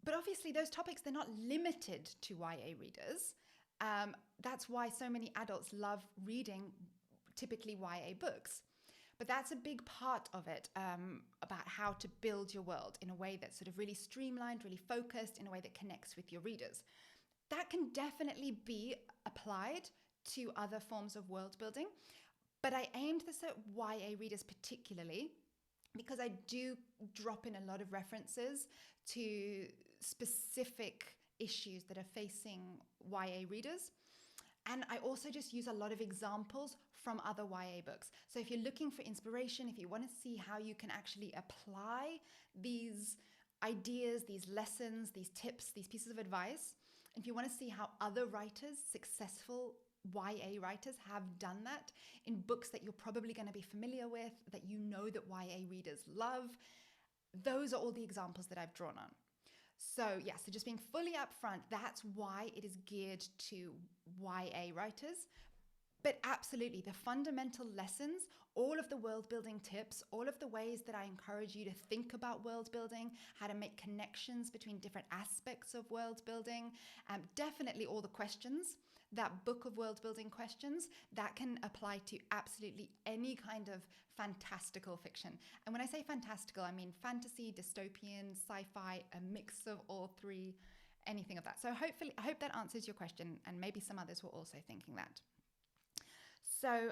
But obviously those topics, they're not limited to YA readers. That's why so many adults love reading typically YA books. But that's a big part of it, about how to build your world in a way that's sort of really streamlined, really focused, in a way that connects with your readers. That can definitely be applied to other forms of world building, but I aimed this at YA readers particularly because I do drop in a lot of references to specific issues that are facing YA readers. And I also just use a lot of examples from other YA books. So if you're looking for inspiration, if you want to see how you can actually apply these ideas, these lessons, these tips, these pieces of advice, if you want to see how other writers, successful YA writers, have done that in books that you're probably going to be familiar with, that you know that YA readers love, those are all the examples that I've drawn on. So yeah, so just being fully upfront, that's why it is geared to YA writers. But absolutely, the fundamental lessons, all of the world building tips, all of the ways that I encourage you to think about world building, how to make connections between different aspects of world building, definitely all the questions, that book of world building questions, that can apply to absolutely any kind of fantastical fiction. And when I say fantastical, I mean fantasy, dystopian, sci-fi, a mix of all three, anything of that. So I hope that answers your question, and maybe some others were also thinking that. So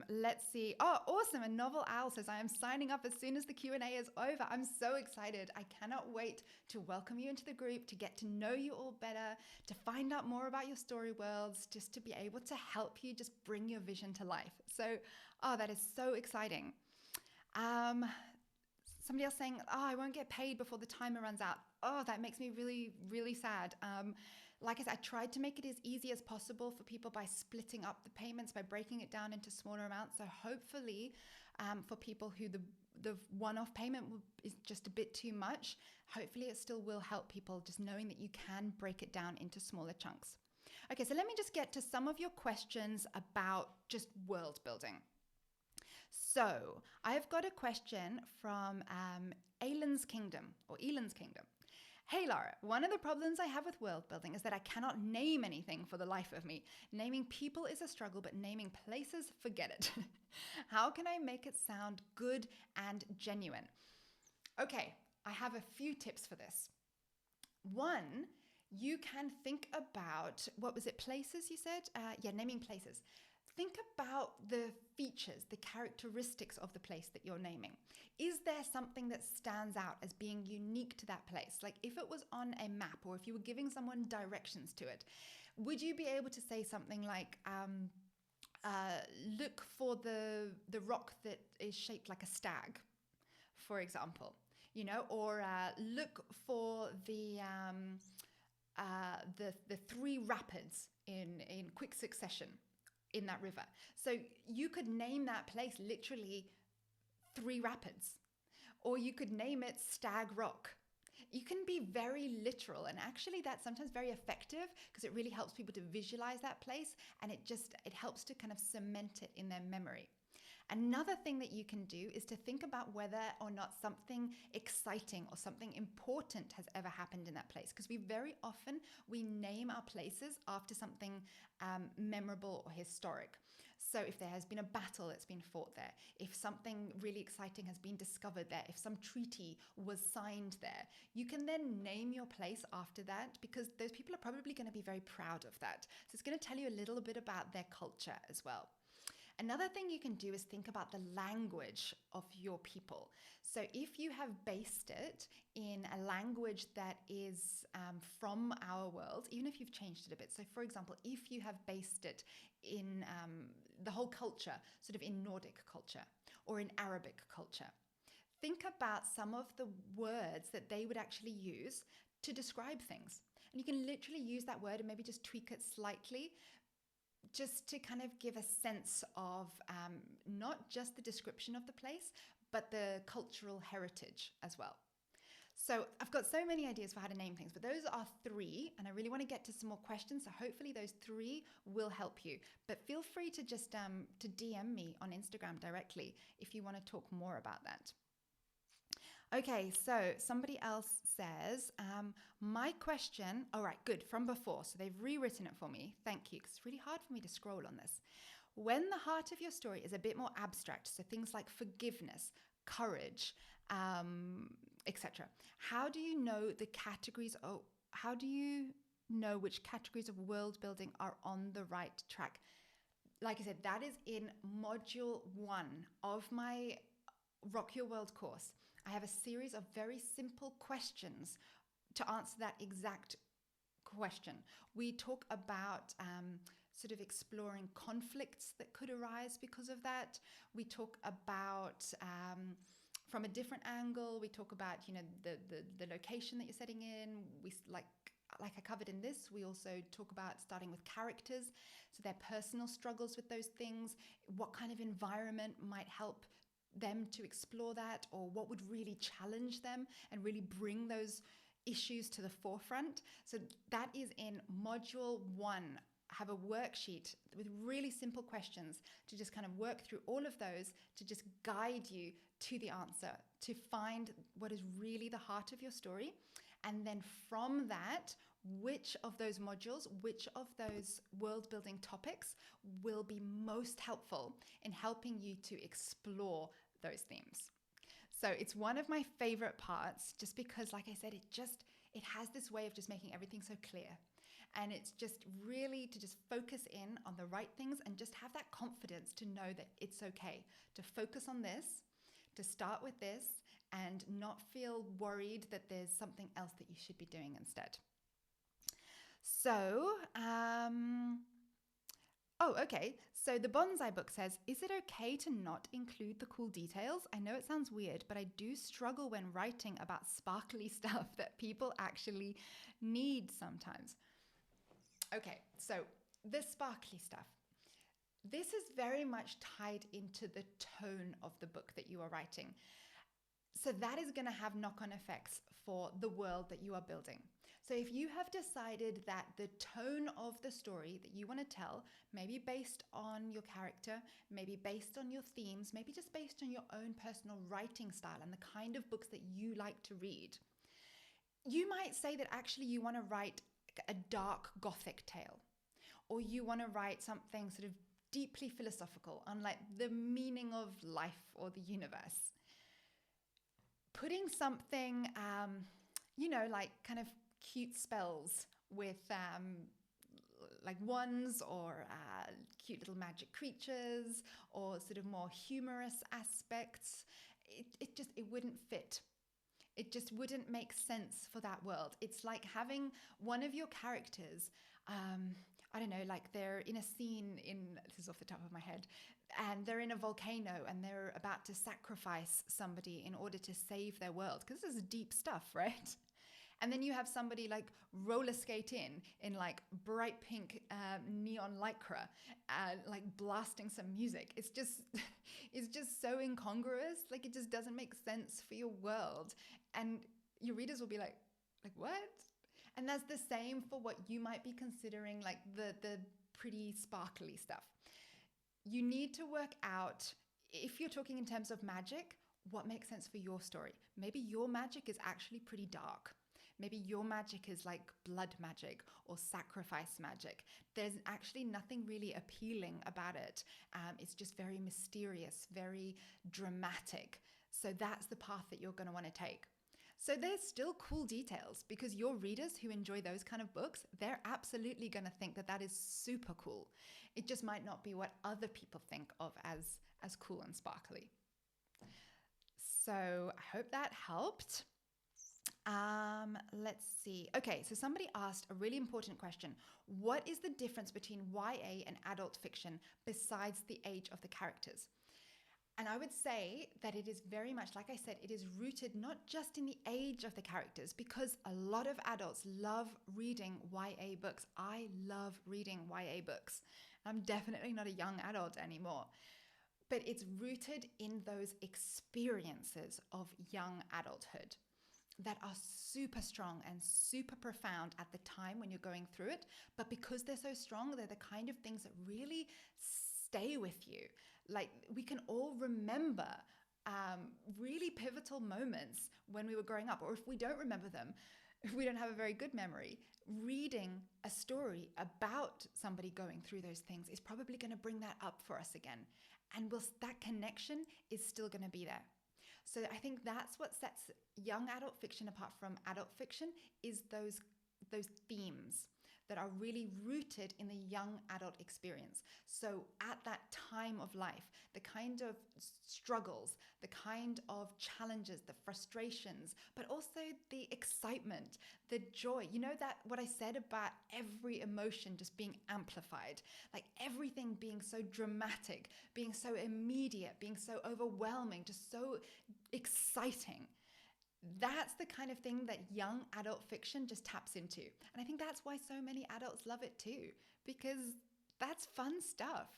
let's see. Oh, awesome. And Novel Owl says, I am signing up as soon as the Q&A is over. I'm so excited. I cannot wait to welcome you into the group, to get to know you all better, to find out more about your story worlds, just to be able to help you just bring your vision to life. So, oh, that is so exciting. Somebody else saying, oh, I won't get paid before the timer runs out. Oh, that makes me really, really sad. Like I said, I tried to make it as easy as possible for people by splitting up the payments, by breaking it down into smaller amounts. So hopefully for people who the one-off payment is just a bit too much, hopefully it still will help people, just knowing that you can break it down into smaller chunks. Okay, so let me just get to some of your questions about just world building. So I've got a question from Elan's Kingdom. Hey Lara, one of the problems I have with world building is that I cannot name anything for the life of me. Naming people is a struggle, but naming places, forget it. How can I make it sound good and genuine? Okay, I have a few tips for this. One, you can think about, what was it, places you said? Naming places. Think about the features, the characteristics of the place that you're naming. Is there something that stands out as being unique to that place? Like if it was on a map, or if you were giving someone directions to it, would you be able to say something like, look for the rock that is shaped like a stag, for example, or look for the three rapids in quick succession in that river. So you could name that place literally Three Rapids, or you could name it Stag Rock. You can be very literal, and actually that's sometimes very effective because it really helps people to visualize that place, and it helps to kind of cement it in their memory. Another thing that you can do is to think about whether or not something exciting or something important has ever happened in that place, because we name our places after something memorable or historic. So if there has been a battle that's been fought there, if something really exciting has been discovered there, if some treaty was signed there, you can then name your place after that, because those people are probably going to be very proud of that. So it's going to tell you a little bit about their culture as well. Another thing you can do is think about the language of your people. So if you have based it in a language that is from our world, even if you've changed it a bit. So for example, if you have based it in the whole culture, sort of in Nordic culture or in Arabic culture, think about some of the words that they would actually use to describe things. And you can literally use that word and maybe just tweak it slightly, just to kind of give a sense of not just the description of the place, but the cultural heritage as well. So I've got so many ideas for how to name things, but those are three, and I really want to get to some more questions, so hopefully those three will help you. But feel free to just to DM me on Instagram directly if you want to talk more about that. Okay, so somebody else says, my question, all right, good, from before. So they've rewritten it for me. Thank you, because it's really hard for me to scroll on this. When the heart of your story is a bit more abstract, so things like forgiveness, courage, etc., how do you know how do you know which categories of world building are on the right track? Like I said, that is in module 1 of my Rock Your World course. I have a series of very simple questions to answer that exact question. We talk about sort of exploring conflicts that could arise because of that. We talk about from a different angle. We talk about the location that you're setting in. We like I covered in this. We also talk about starting with characters, so their personal struggles with those things. What kind of environment might help them to explore that, or what would really challenge them and really bring those issues to the forefront. So that is in module 1. I have a worksheet with really simple questions to just kind of work through all of those to just guide you to the answer, to find what is really the heart of your story. And then from that, which of those modules, which of those world building topics will be most helpful in helping you to explore those themes. So it's one of my favorite parts, just because, like I said, it has this way of just making everything so clear. And it's just really to just focus in on the right things and just have that confidence to know that it's okay to focus on this, to start with this, and not feel worried that there's something else that you should be doing instead. So, okay. So the Bonsai book says, is it okay to not include the cool details? I know it sounds weird, but I do struggle when writing about sparkly stuff that people actually need sometimes. Okay, so the sparkly stuff. This is very much tied into the tone of the book that you are writing. So that is going to have knock-on effects for the world that you are building. So if you have decided that the tone of the story that you want to tell, maybe based on your character, maybe based on your themes, maybe just based on your own personal writing style and the kind of books that you like to read, you might say that actually you want to write a dark Gothic tale, or you want to write something sort of deeply philosophical on like the meaning of life or the universe. Putting something, like kind of cute spells with like wands, or cute little magic creatures, or sort of more humorous aspects, it wouldn't fit. It just wouldn't make sense for that world. It's like having one of your characters I don't know, like they're in a scene in, this is off the top of my head, and they're in a volcano and they're about to sacrifice somebody in order to save their world. Because this is deep stuff, right? And then you have somebody like roller skate in like bright pink neon lycra, like blasting some music. It's just, it's just so incongruous. Like it just doesn't make sense for your world. And your readers will be like what? And that's the same for what you might be considering like the pretty sparkly stuff. You need to work out, if you're talking in terms of magic, what makes sense for your story. Maybe your magic is actually pretty dark. Maybe your magic is like blood magic or sacrifice magic. There's actually nothing really appealing about it. It's just very mysterious, very dramatic. So that's the path that you're going to want to take. So there's still cool details, because your readers who enjoy those kind of books, they're absolutely going to think that that is super cool. It just might not be what other people think of as cool and sparkly. So I hope that helped. Let's see. Okay, so somebody asked a really important question. What is the difference between YA and adult fiction besides the age of the characters? And I would say that it is very much, like I said, it is rooted not just in the age of the characters, because a lot of adults love reading YA books. I love reading YA books. I'm definitely not a young adult anymore. But it's rooted in those experiences of young adulthood that are super strong and super profound at the time when you're going through it. But because they're so strong, they're the kind of things that really stay with you. Like we can all remember really pivotal moments when we were growing up, or if we don't remember them, if we don't have a very good memory, reading a story about somebody going through those things is probably going to bring that up for us again. And that connection is still going to be there. So I think that's what sets young adult fiction apart from adult fiction, is those themes that are really rooted in the young adult experience. So at that time of life, the kind of struggles, the kind of challenges, the frustrations, but also the excitement, the joy. You know, that what I said about every emotion just being amplified, like everything being so dramatic, being so immediate, being so overwhelming, just so exciting. That's the kind of thing that young adult fiction just taps into. And I think that's why so many adults love it too, because that's fun stuff.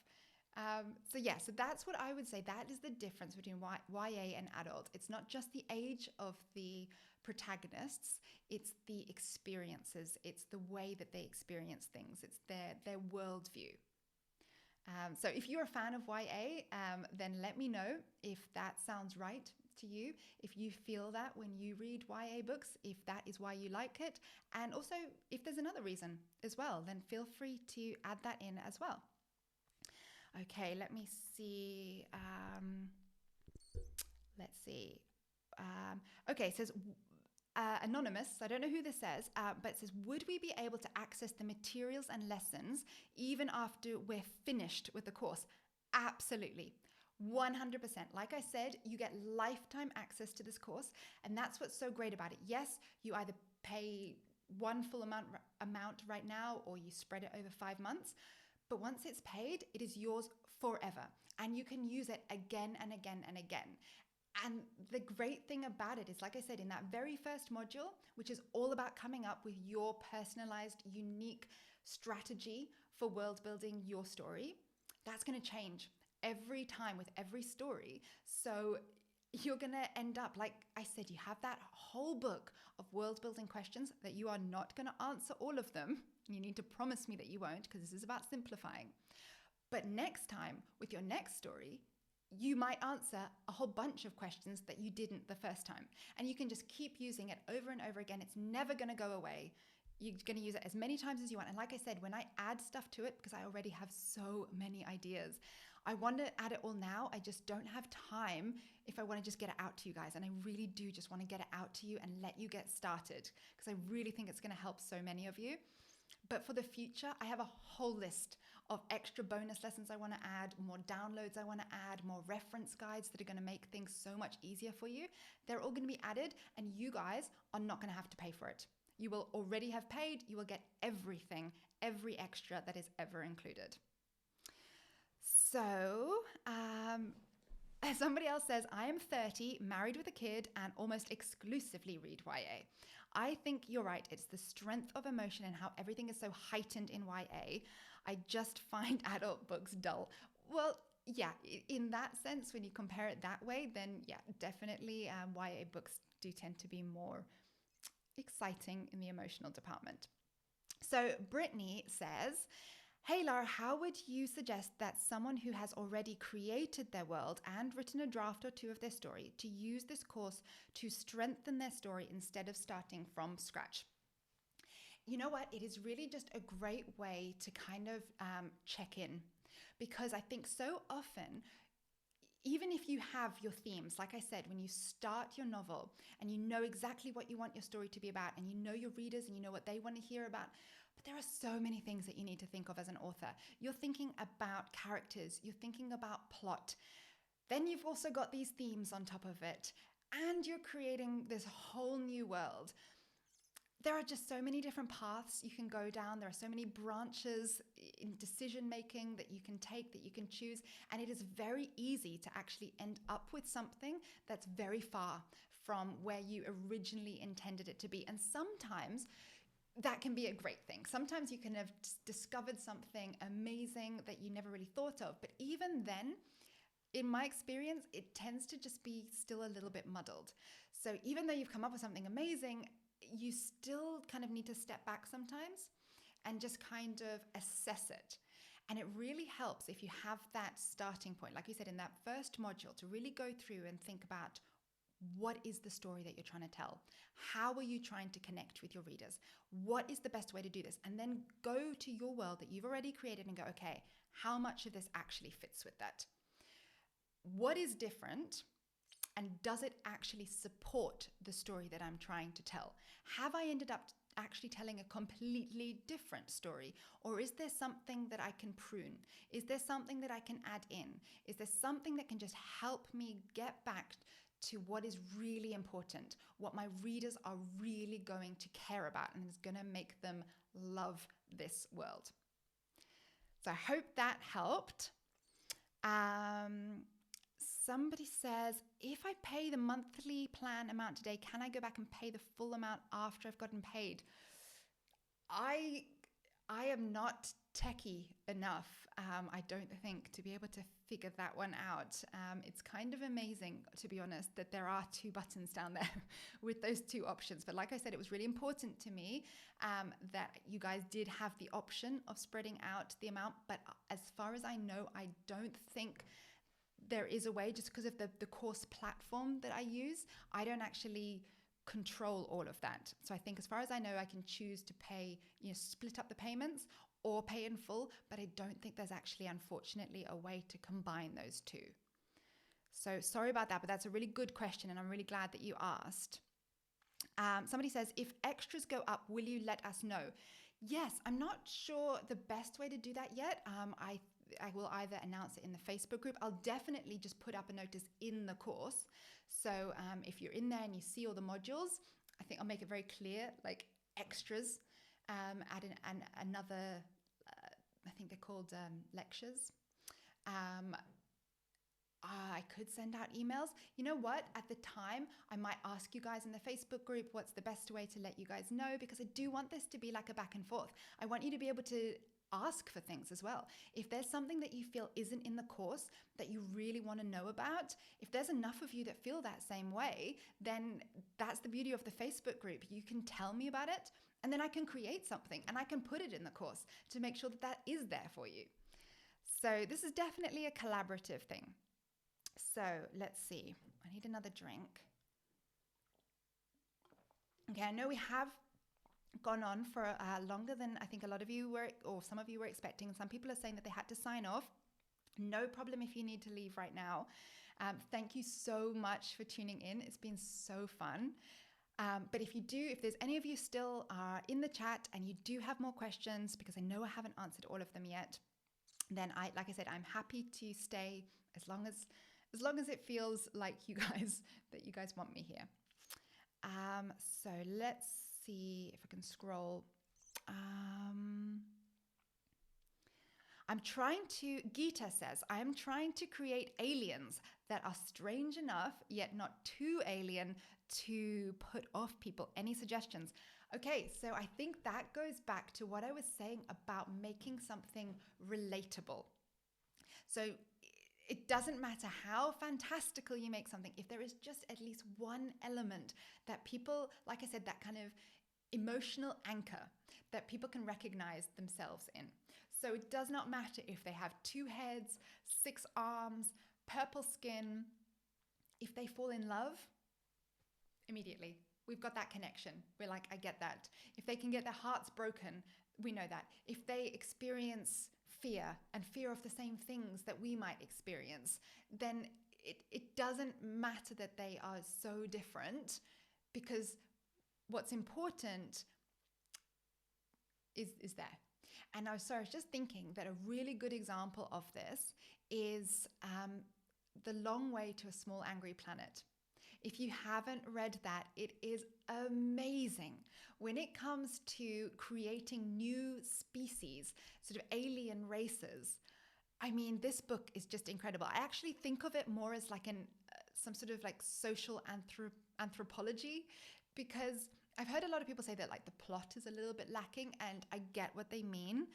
So that's what I would say. That is the difference between YA and adult. It's not just the age of the protagonists, it's the experiences, it's the way that they experience things, it's their worldview. So if you're a fan of YA, then let me know if that sounds right to you, if you feel that when you read YA books, if that is why you like it. And also, if there's another reason as well, then feel free to add that in as well. Okay, let me see. Let's see. Okay, it says, anonymous, I don't know who this says, but it says, would we be able to access the materials and lessons even after we're finished with the course? Absolutely. 100%. Like I said, you get lifetime access to this course, and that's what's so great about it. Yes, you either pay one full amount right now, or you spread it over 5 months, but once it's paid, it is yours forever, and you can use it again and again and again. And the great thing about it is, like I said, in that very first module, which is all about coming up with your personalized, unique strategy for world building your story, that's going to change every time with every story. So you're going to end up, like I said, you have that whole book of world building questions that you are not going to answer all of them. You need to promise me that you won't, because this is about simplifying. But next time with your next story, you might answer a whole bunch of questions that you didn't the first time. And you can just keep using it over and over again. It's never going to go away. You're going to use it as many times as you want. And like I said, when I add stuff to it, because I already have so many ideas, I want to add it all now. I just don't have time if I want to just get it out to you guys. And I really do just want to get it out to you and let you get started, because I really think it's going to help so many of you. But for the future, I have a whole list of extra bonus lessons I want to add, more downloads I want to add, more reference guides that are going to make things so much easier for you. They're all going to be added, and you guys are not going to have to pay for it. You will already have paid. You will get everything, every extra that is ever included. So, somebody else says, I am 30, married with a kid, and almost exclusively read YA. I think you're right. It's the strength of emotion and how everything is so heightened in YA. I just find adult books dull. Well, yeah, in that sense, when you compare it that way, then yeah, definitely YA books do tend to be more exciting in the emotional department. So Brittany says, hey Lara, how would you suggest that someone who has already created their world and written a draft or two of their story to use this course to strengthen their story instead of starting from scratch? You know what? It is really just a great way to kind of check in, because I think so often, even if you have your themes, like I said, when you start your novel and you know exactly what you want your story to be about, and you know your readers and you know what they want to hear about, but there are so many things that you need to think of as an author. You're thinking about characters, you're thinking about plot. Then you've also got these themes on top of it, and you're creating this whole new world. There are just so many different paths you can go down. There are so many branches in decision making that you can take, that you can choose. And it is very easy to actually end up with something that's very far from where you originally intended it to be. And sometimes that can be a great thing. Sometimes you can have discovered something amazing that you never really thought of. But even then, in my experience, it tends to just be still a little bit muddled. So even though you've come up with something amazing, you still kind of need to step back sometimes and just kind of assess it. And it really helps if you have that starting point, like you said in that first module, to really go through and think about, what is the story that you're trying to tell? How are you trying to connect with your readers? What is the best way to do this? And then go to your world that you've already created and go, okay, how much of this actually fits with that? What is different? And does it actually support the story that I'm trying to tell? Have I ended up actually telling a completely different story? Or is there something that I can prune? Is there something that I can add in? Is there something that can just help me get back to what is really important, what my readers are really going to care about and is going to make them love this world? So I hope that helped. Somebody says, if I pay the monthly plan amount today, can I go back and pay the full amount after I've gotten paid? I am not techie enough, I don't think, to be able to figure that one out. It's kind of amazing, to be honest, that there are two buttons down there with those two options. But like I said, it was really important to me that you guys did have the option of spreading out the amount. But as far as I know, I don't think there is a way, just because of the course platform that I use. I don't actually control all of that. So I think as far as I know, I can choose to pay, split up the payments or pay in full, but I don't think there's actually, unfortunately, a way to combine those two. So sorry about that, but that's a really good question, and I'm really glad that you asked. Somebody says, if extras go up, will you let us know? Yes, I'm not sure the best way to do that yet. I will either announce it in the Facebook group. I'll definitely just put up a notice in the course. So if you're in there and you see all the modules, I think I'll make it very clear, like extras, add another, I think they're called lectures. I could send out emails. You know what? At the time, I might ask you guys in the Facebook group what's the best way to let you guys know, because I do want this to be like a back and forth. I want you to be able to ask for things as well. If there's something that you feel isn't in the course that you really want to know about, if there's enough of you that feel that same way, then that's the beauty of the Facebook group. You can tell me about it, and then I can create something and I can put it in the course to make sure that that is there for you. So this is definitely a collaborative thing. So let's see. I need another drink. Okay, I know we have gone on for longer than I think a lot of you were, or some of you were expecting. Some people are saying that they had to sign off. No problem if you need to leave right now. Thank you so much for tuning in. It's been so fun. But if there's any of you still are in the chat and you do have more questions, because I know I haven't answered all of them yet, then like I said, I'm happy to stay as long as it feels like you guys want me here. So let's see if I can scroll. Gita says, I am trying to create aliens that are strange enough, yet not too alien to put off people. Any suggestions? Okay, so I think that goes back to what I was saying about making something relatable. So it doesn't matter how fantastical you make something, if there is just at least one element that people, like I said, that kind of emotional anchor that people can recognize themselves in. So it does not matter if they have 2 heads, 6 arms, purple skin. If they fall in love, immediately, we've got that connection. We're like, I get that. If they can get their hearts broken, we know that. If they experience fear and fear of the same things that we might experience, then it doesn't matter that they are so different, because what's important is there. And I was just thinking that a really good example of this is The Long Way to a Small Angry Planet. If you haven't read that, it is amazing when it comes to creating new species, sort of alien races. I mean, this book is just incredible. I actually think of it more as like some sort of like social anthropology, because I've heard a lot of people say that like the plot is a little bit lacking, and I get what they mean.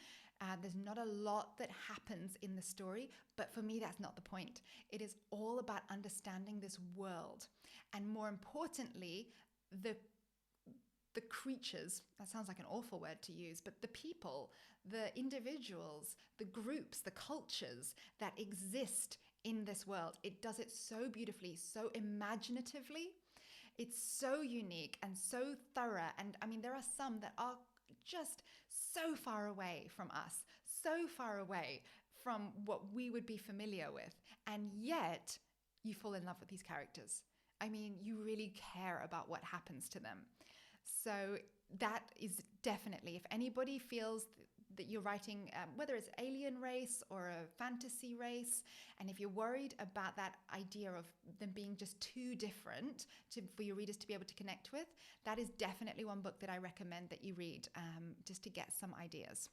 There's not a lot that happens in the story, but for me, that's not the point. It is all about understanding this world, and more importantly, the creatures. That sounds like an awful word to use, but the people, the individuals, the groups, the cultures that exist in this world. It does it so beautifully, so imaginatively. It's so unique and so thorough. And I mean, there are some that are just so far away from us, so far away from what we would be familiar with. And yet you fall in love with these characters. I mean, you really care about what happens to them. So that is definitely, if anybody feels that you're writing, whether it's alien race or a fantasy race, and if you're worried about that idea of them being just too different for your readers to be able to connect with, that is definitely one book that I recommend that you read, just to get some ideas.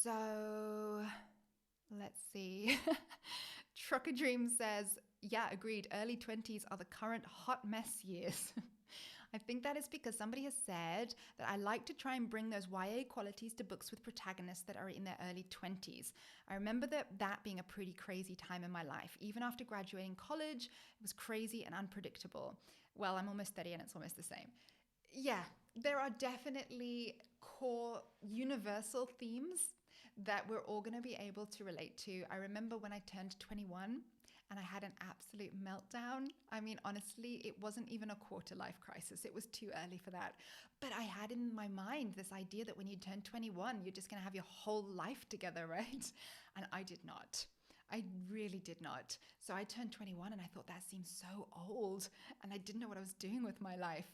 So let's see. Trucker Dream says, yeah, agreed. Early 20s are the current hot mess years. I think that is because somebody has said that I like to try and bring those YA qualities to books with protagonists that are in their early 20s. I remember that being a pretty crazy time in my life. Even after graduating college, it was crazy and unpredictable. Well, I'm almost 30 and it's almost the same. Yeah, there are definitely core universal themes that we're all going to be able to relate to. I remember when I turned 21 and I had an absolute meltdown. I mean, honestly, it wasn't even a quarter life crisis. It was too early for that. But I had in my mind this idea that when you turn 21, you're just going to have your whole life together, right? And I did not. I really did not. So I turned 21 and I thought that seems so old, and I didn't know what I was doing with my life.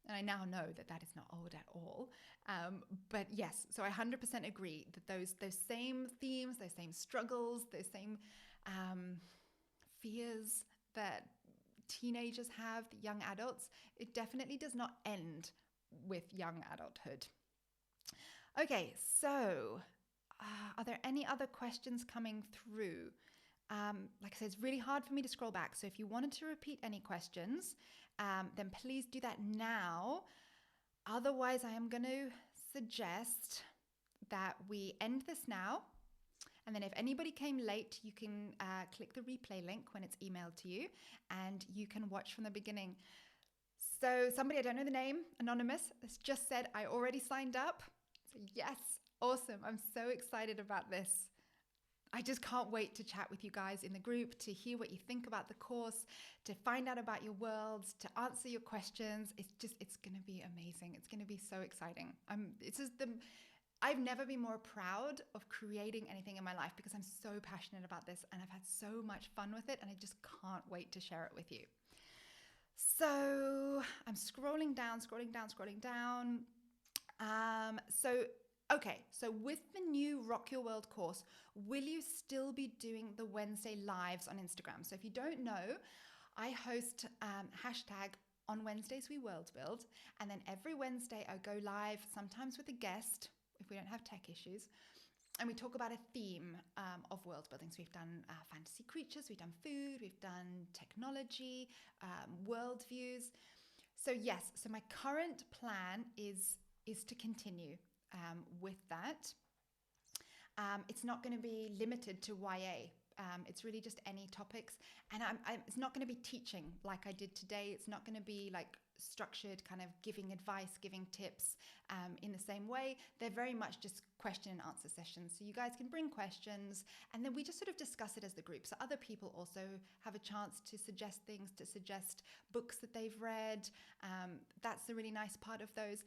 And I now know that that is not old at all. But yes, so I 100% agree that those same themes, those same struggles, those same fears that teenagers have, young adults, it definitely does not end with young adulthood. Okay, so are there any other questions coming through? Like I said, it's really hard for me to scroll back. So if you wanted to repeat any questions, then please do that now. Otherwise, I am going to suggest that we end this now. And then if anybody came late, you can click the replay link when it's emailed to you, and you can watch from the beginning. So somebody, I don't know the name, anonymous, has just said, I already signed up. So yes, awesome. I'm so excited about this. I just can't wait to chat with you guys in the group, to hear what you think about the course, to find out about your worlds, to answer your questions. It's going to be amazing. It's going to be so exciting. I've never been more proud of creating anything in my life, because I'm so passionate about this and I've had so much fun with it, and I just can't wait to share it with you. So I'm scrolling down. So with the new Rock Your World course, will you still be doing the Wednesday lives on Instagram? So if you don't know, I host hashtag On Wednesdays, we world build. And then every Wednesday, I go live, sometimes with a guest, if we don't have tech issues. And we talk about a theme of world building. So we've done fantasy creatures, we've done food, we've done technology, world views. So yes, so my current plan is to continue with that. It's not going to be limited to YA. It's really just any topics. And it's not going to be teaching like I did today. It's not going to be like structured, kind of giving advice, giving tips in the same way. They're very much just question and answer sessions. So you guys can bring questions and then we just sort of discuss it as the group. So other people also have a chance to suggest things, to suggest books that they've read. That's the really nice part of those.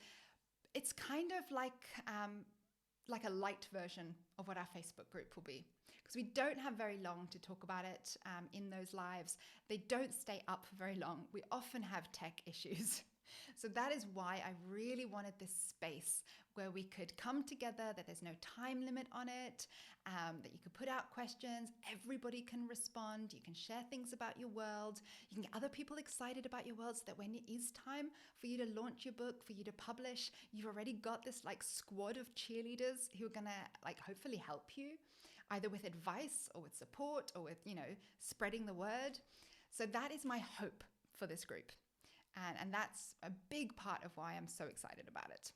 It's kind of like a light version of what our Facebook group will be. Because we don't have very long to talk about it in those lives. They don't stay up for very long. We often have tech issues. So that is why I really wanted this space where we could come together, that there's no time limit on it, that you could put out questions, everybody can respond, you can share things about your world, you can get other people excited about your world so that when it is time for you to launch your book, for you to publish, you've already got this like squad of cheerleaders who are gonna like hopefully help you, either with advice or with support or with, spreading the word. So that is my hope for this group. And that's a big part of why I'm so excited about it.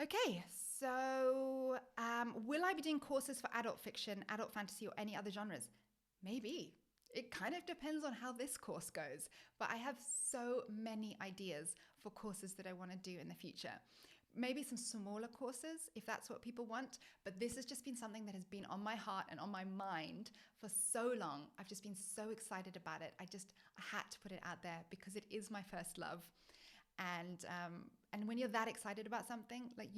Okay, so will I be doing courses for adult fiction, adult fantasy, or any other genres? Maybe. It kind of depends on how this course goes. But I have so many ideas for courses that I want to do in the future. Maybe some smaller courses if that's what people want, but this has just been something that has been on my heart and on my mind for so long. I've just been so excited about it. I had to put it out there because it is my first love. And when you're that excited about something, like,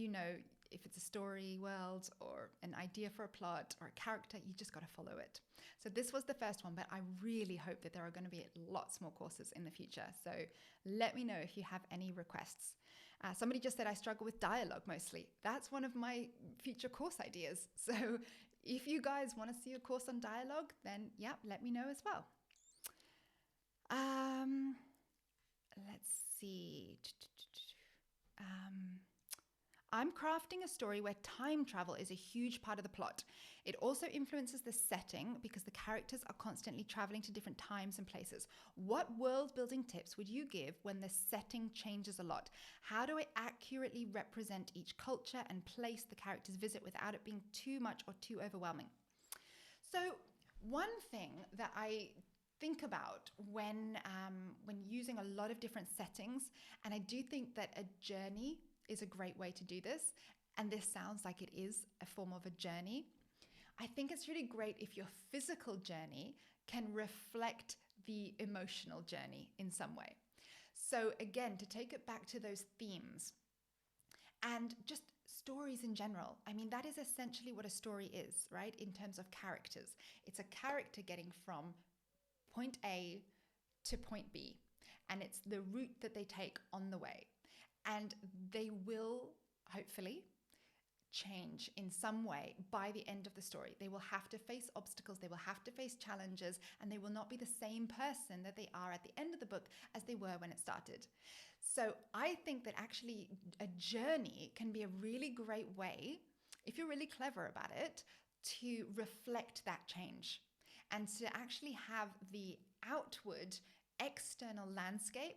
if it's a story world or an idea for a plot or a character, you just got to follow it. So this was the first one, but I really hope that there are going to be lots more courses in the future. So let me know if you have any requests. Somebody just said I struggle with dialogue mostly. That's one of my future course ideas. So if you guys want to see a course on dialogue, then yeah, let me know as well. Let's see. I'm crafting a story where time travel is a huge part of the plot. It also influences the setting because the characters are constantly traveling to different times and places. What world building tips would you give when the setting changes a lot? How do I accurately represent each culture and place the characters visit without it being too much or too overwhelming? So one thing that I think about when using a lot of different settings, and I do think that a journey is a great way to do this, and this sounds like it is a form of a journey. I think it's really great if your physical journey can reflect the emotional journey in some way. So again, to take it back to those themes and just stories in general. I mean, that is essentially what a story is, right? In terms of characters. It's a character getting from point A to point B, and it's the route that they take on the way. And they will, hopefully, change in some way by the end of the story. They will have to face obstacles, they will have to face challenges, and they will not be the same person that they are at the end of the book as they were when it started. So I think that actually a journey can be a really great way, if you're really clever about it, to reflect that change and to actually have the outward external landscape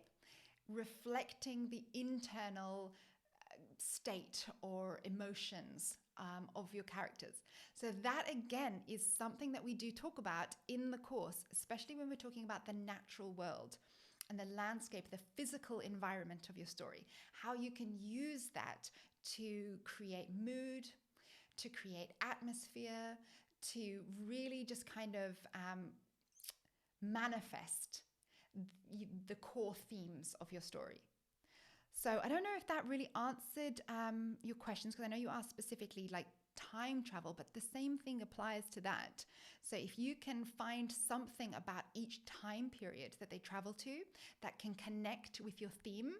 reflecting the internal state or emotions of your characters. So that again is something that we do talk about in the course, especially when we're talking about the natural world and the landscape, the physical environment of your story, how you can use that to create mood, to create atmosphere, to really just kind of manifest the core themes of your story. So I don't know if that really answered your questions, because I know you asked specifically like time travel, but the same thing applies to that. So if you can find something about each time period that they travel to that can connect with your theme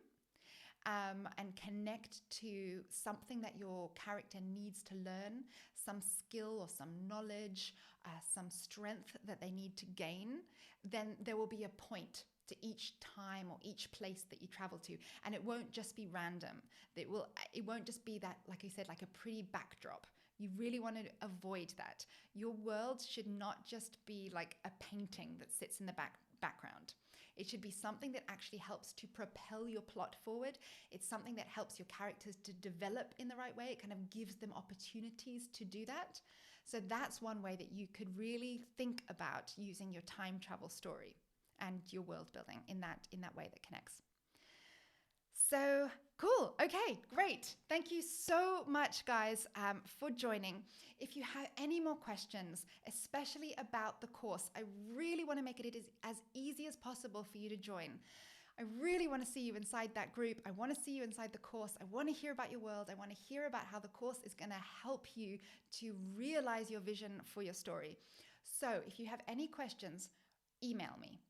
and connect to something that your character needs to learn, some skill or some knowledge, some strength that they need to gain, then there will be a point to each time or each place that you travel to, and it won't just be random. It won't just be that, like I said, like a pretty backdrop. You really want to avoid that. Your world should not just be like a painting that sits in the background. It should be something that actually helps to propel your plot forward. It's something that helps your characters to develop in the right way. It kind of gives them opportunities to do that. So that's one way that you could really think about using your time travel story and your world building in that way that connects. So cool. Okay, great. Thank you so much, guys, for joining. If you have any more questions, especially about the course, I really want to make it as easy as possible for you to join. I really want to see you inside that group. I want to see you inside the course. I want to hear about your world. I want to hear about how the course is going to help you to realize your vision for your story. So if you have any questions, email me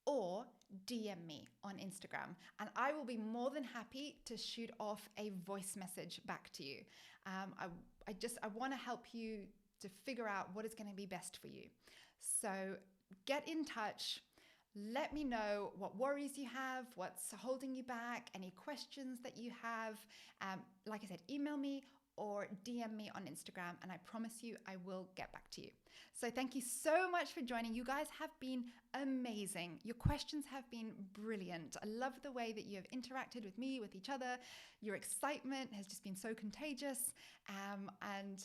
or DM me on Instagram, and I will be more than happy to shoot off a voice message back to you. I want to help you to figure out what is going to be best for you. So get in touch. Let me know what worries you have, what's holding you back, any questions that you have. Like I said, email me or DM me on Instagram, and I promise you I will get back to you. So thank you so much for joining. You guys have been amazing. Your questions have been brilliant. I love the way that you have interacted with me, with each other. Your excitement has just been so contagious. And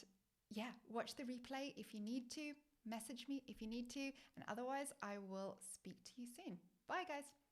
yeah, watch the replay if you need to. Message me if you need to. And otherwise, I will speak to you soon. Bye, guys.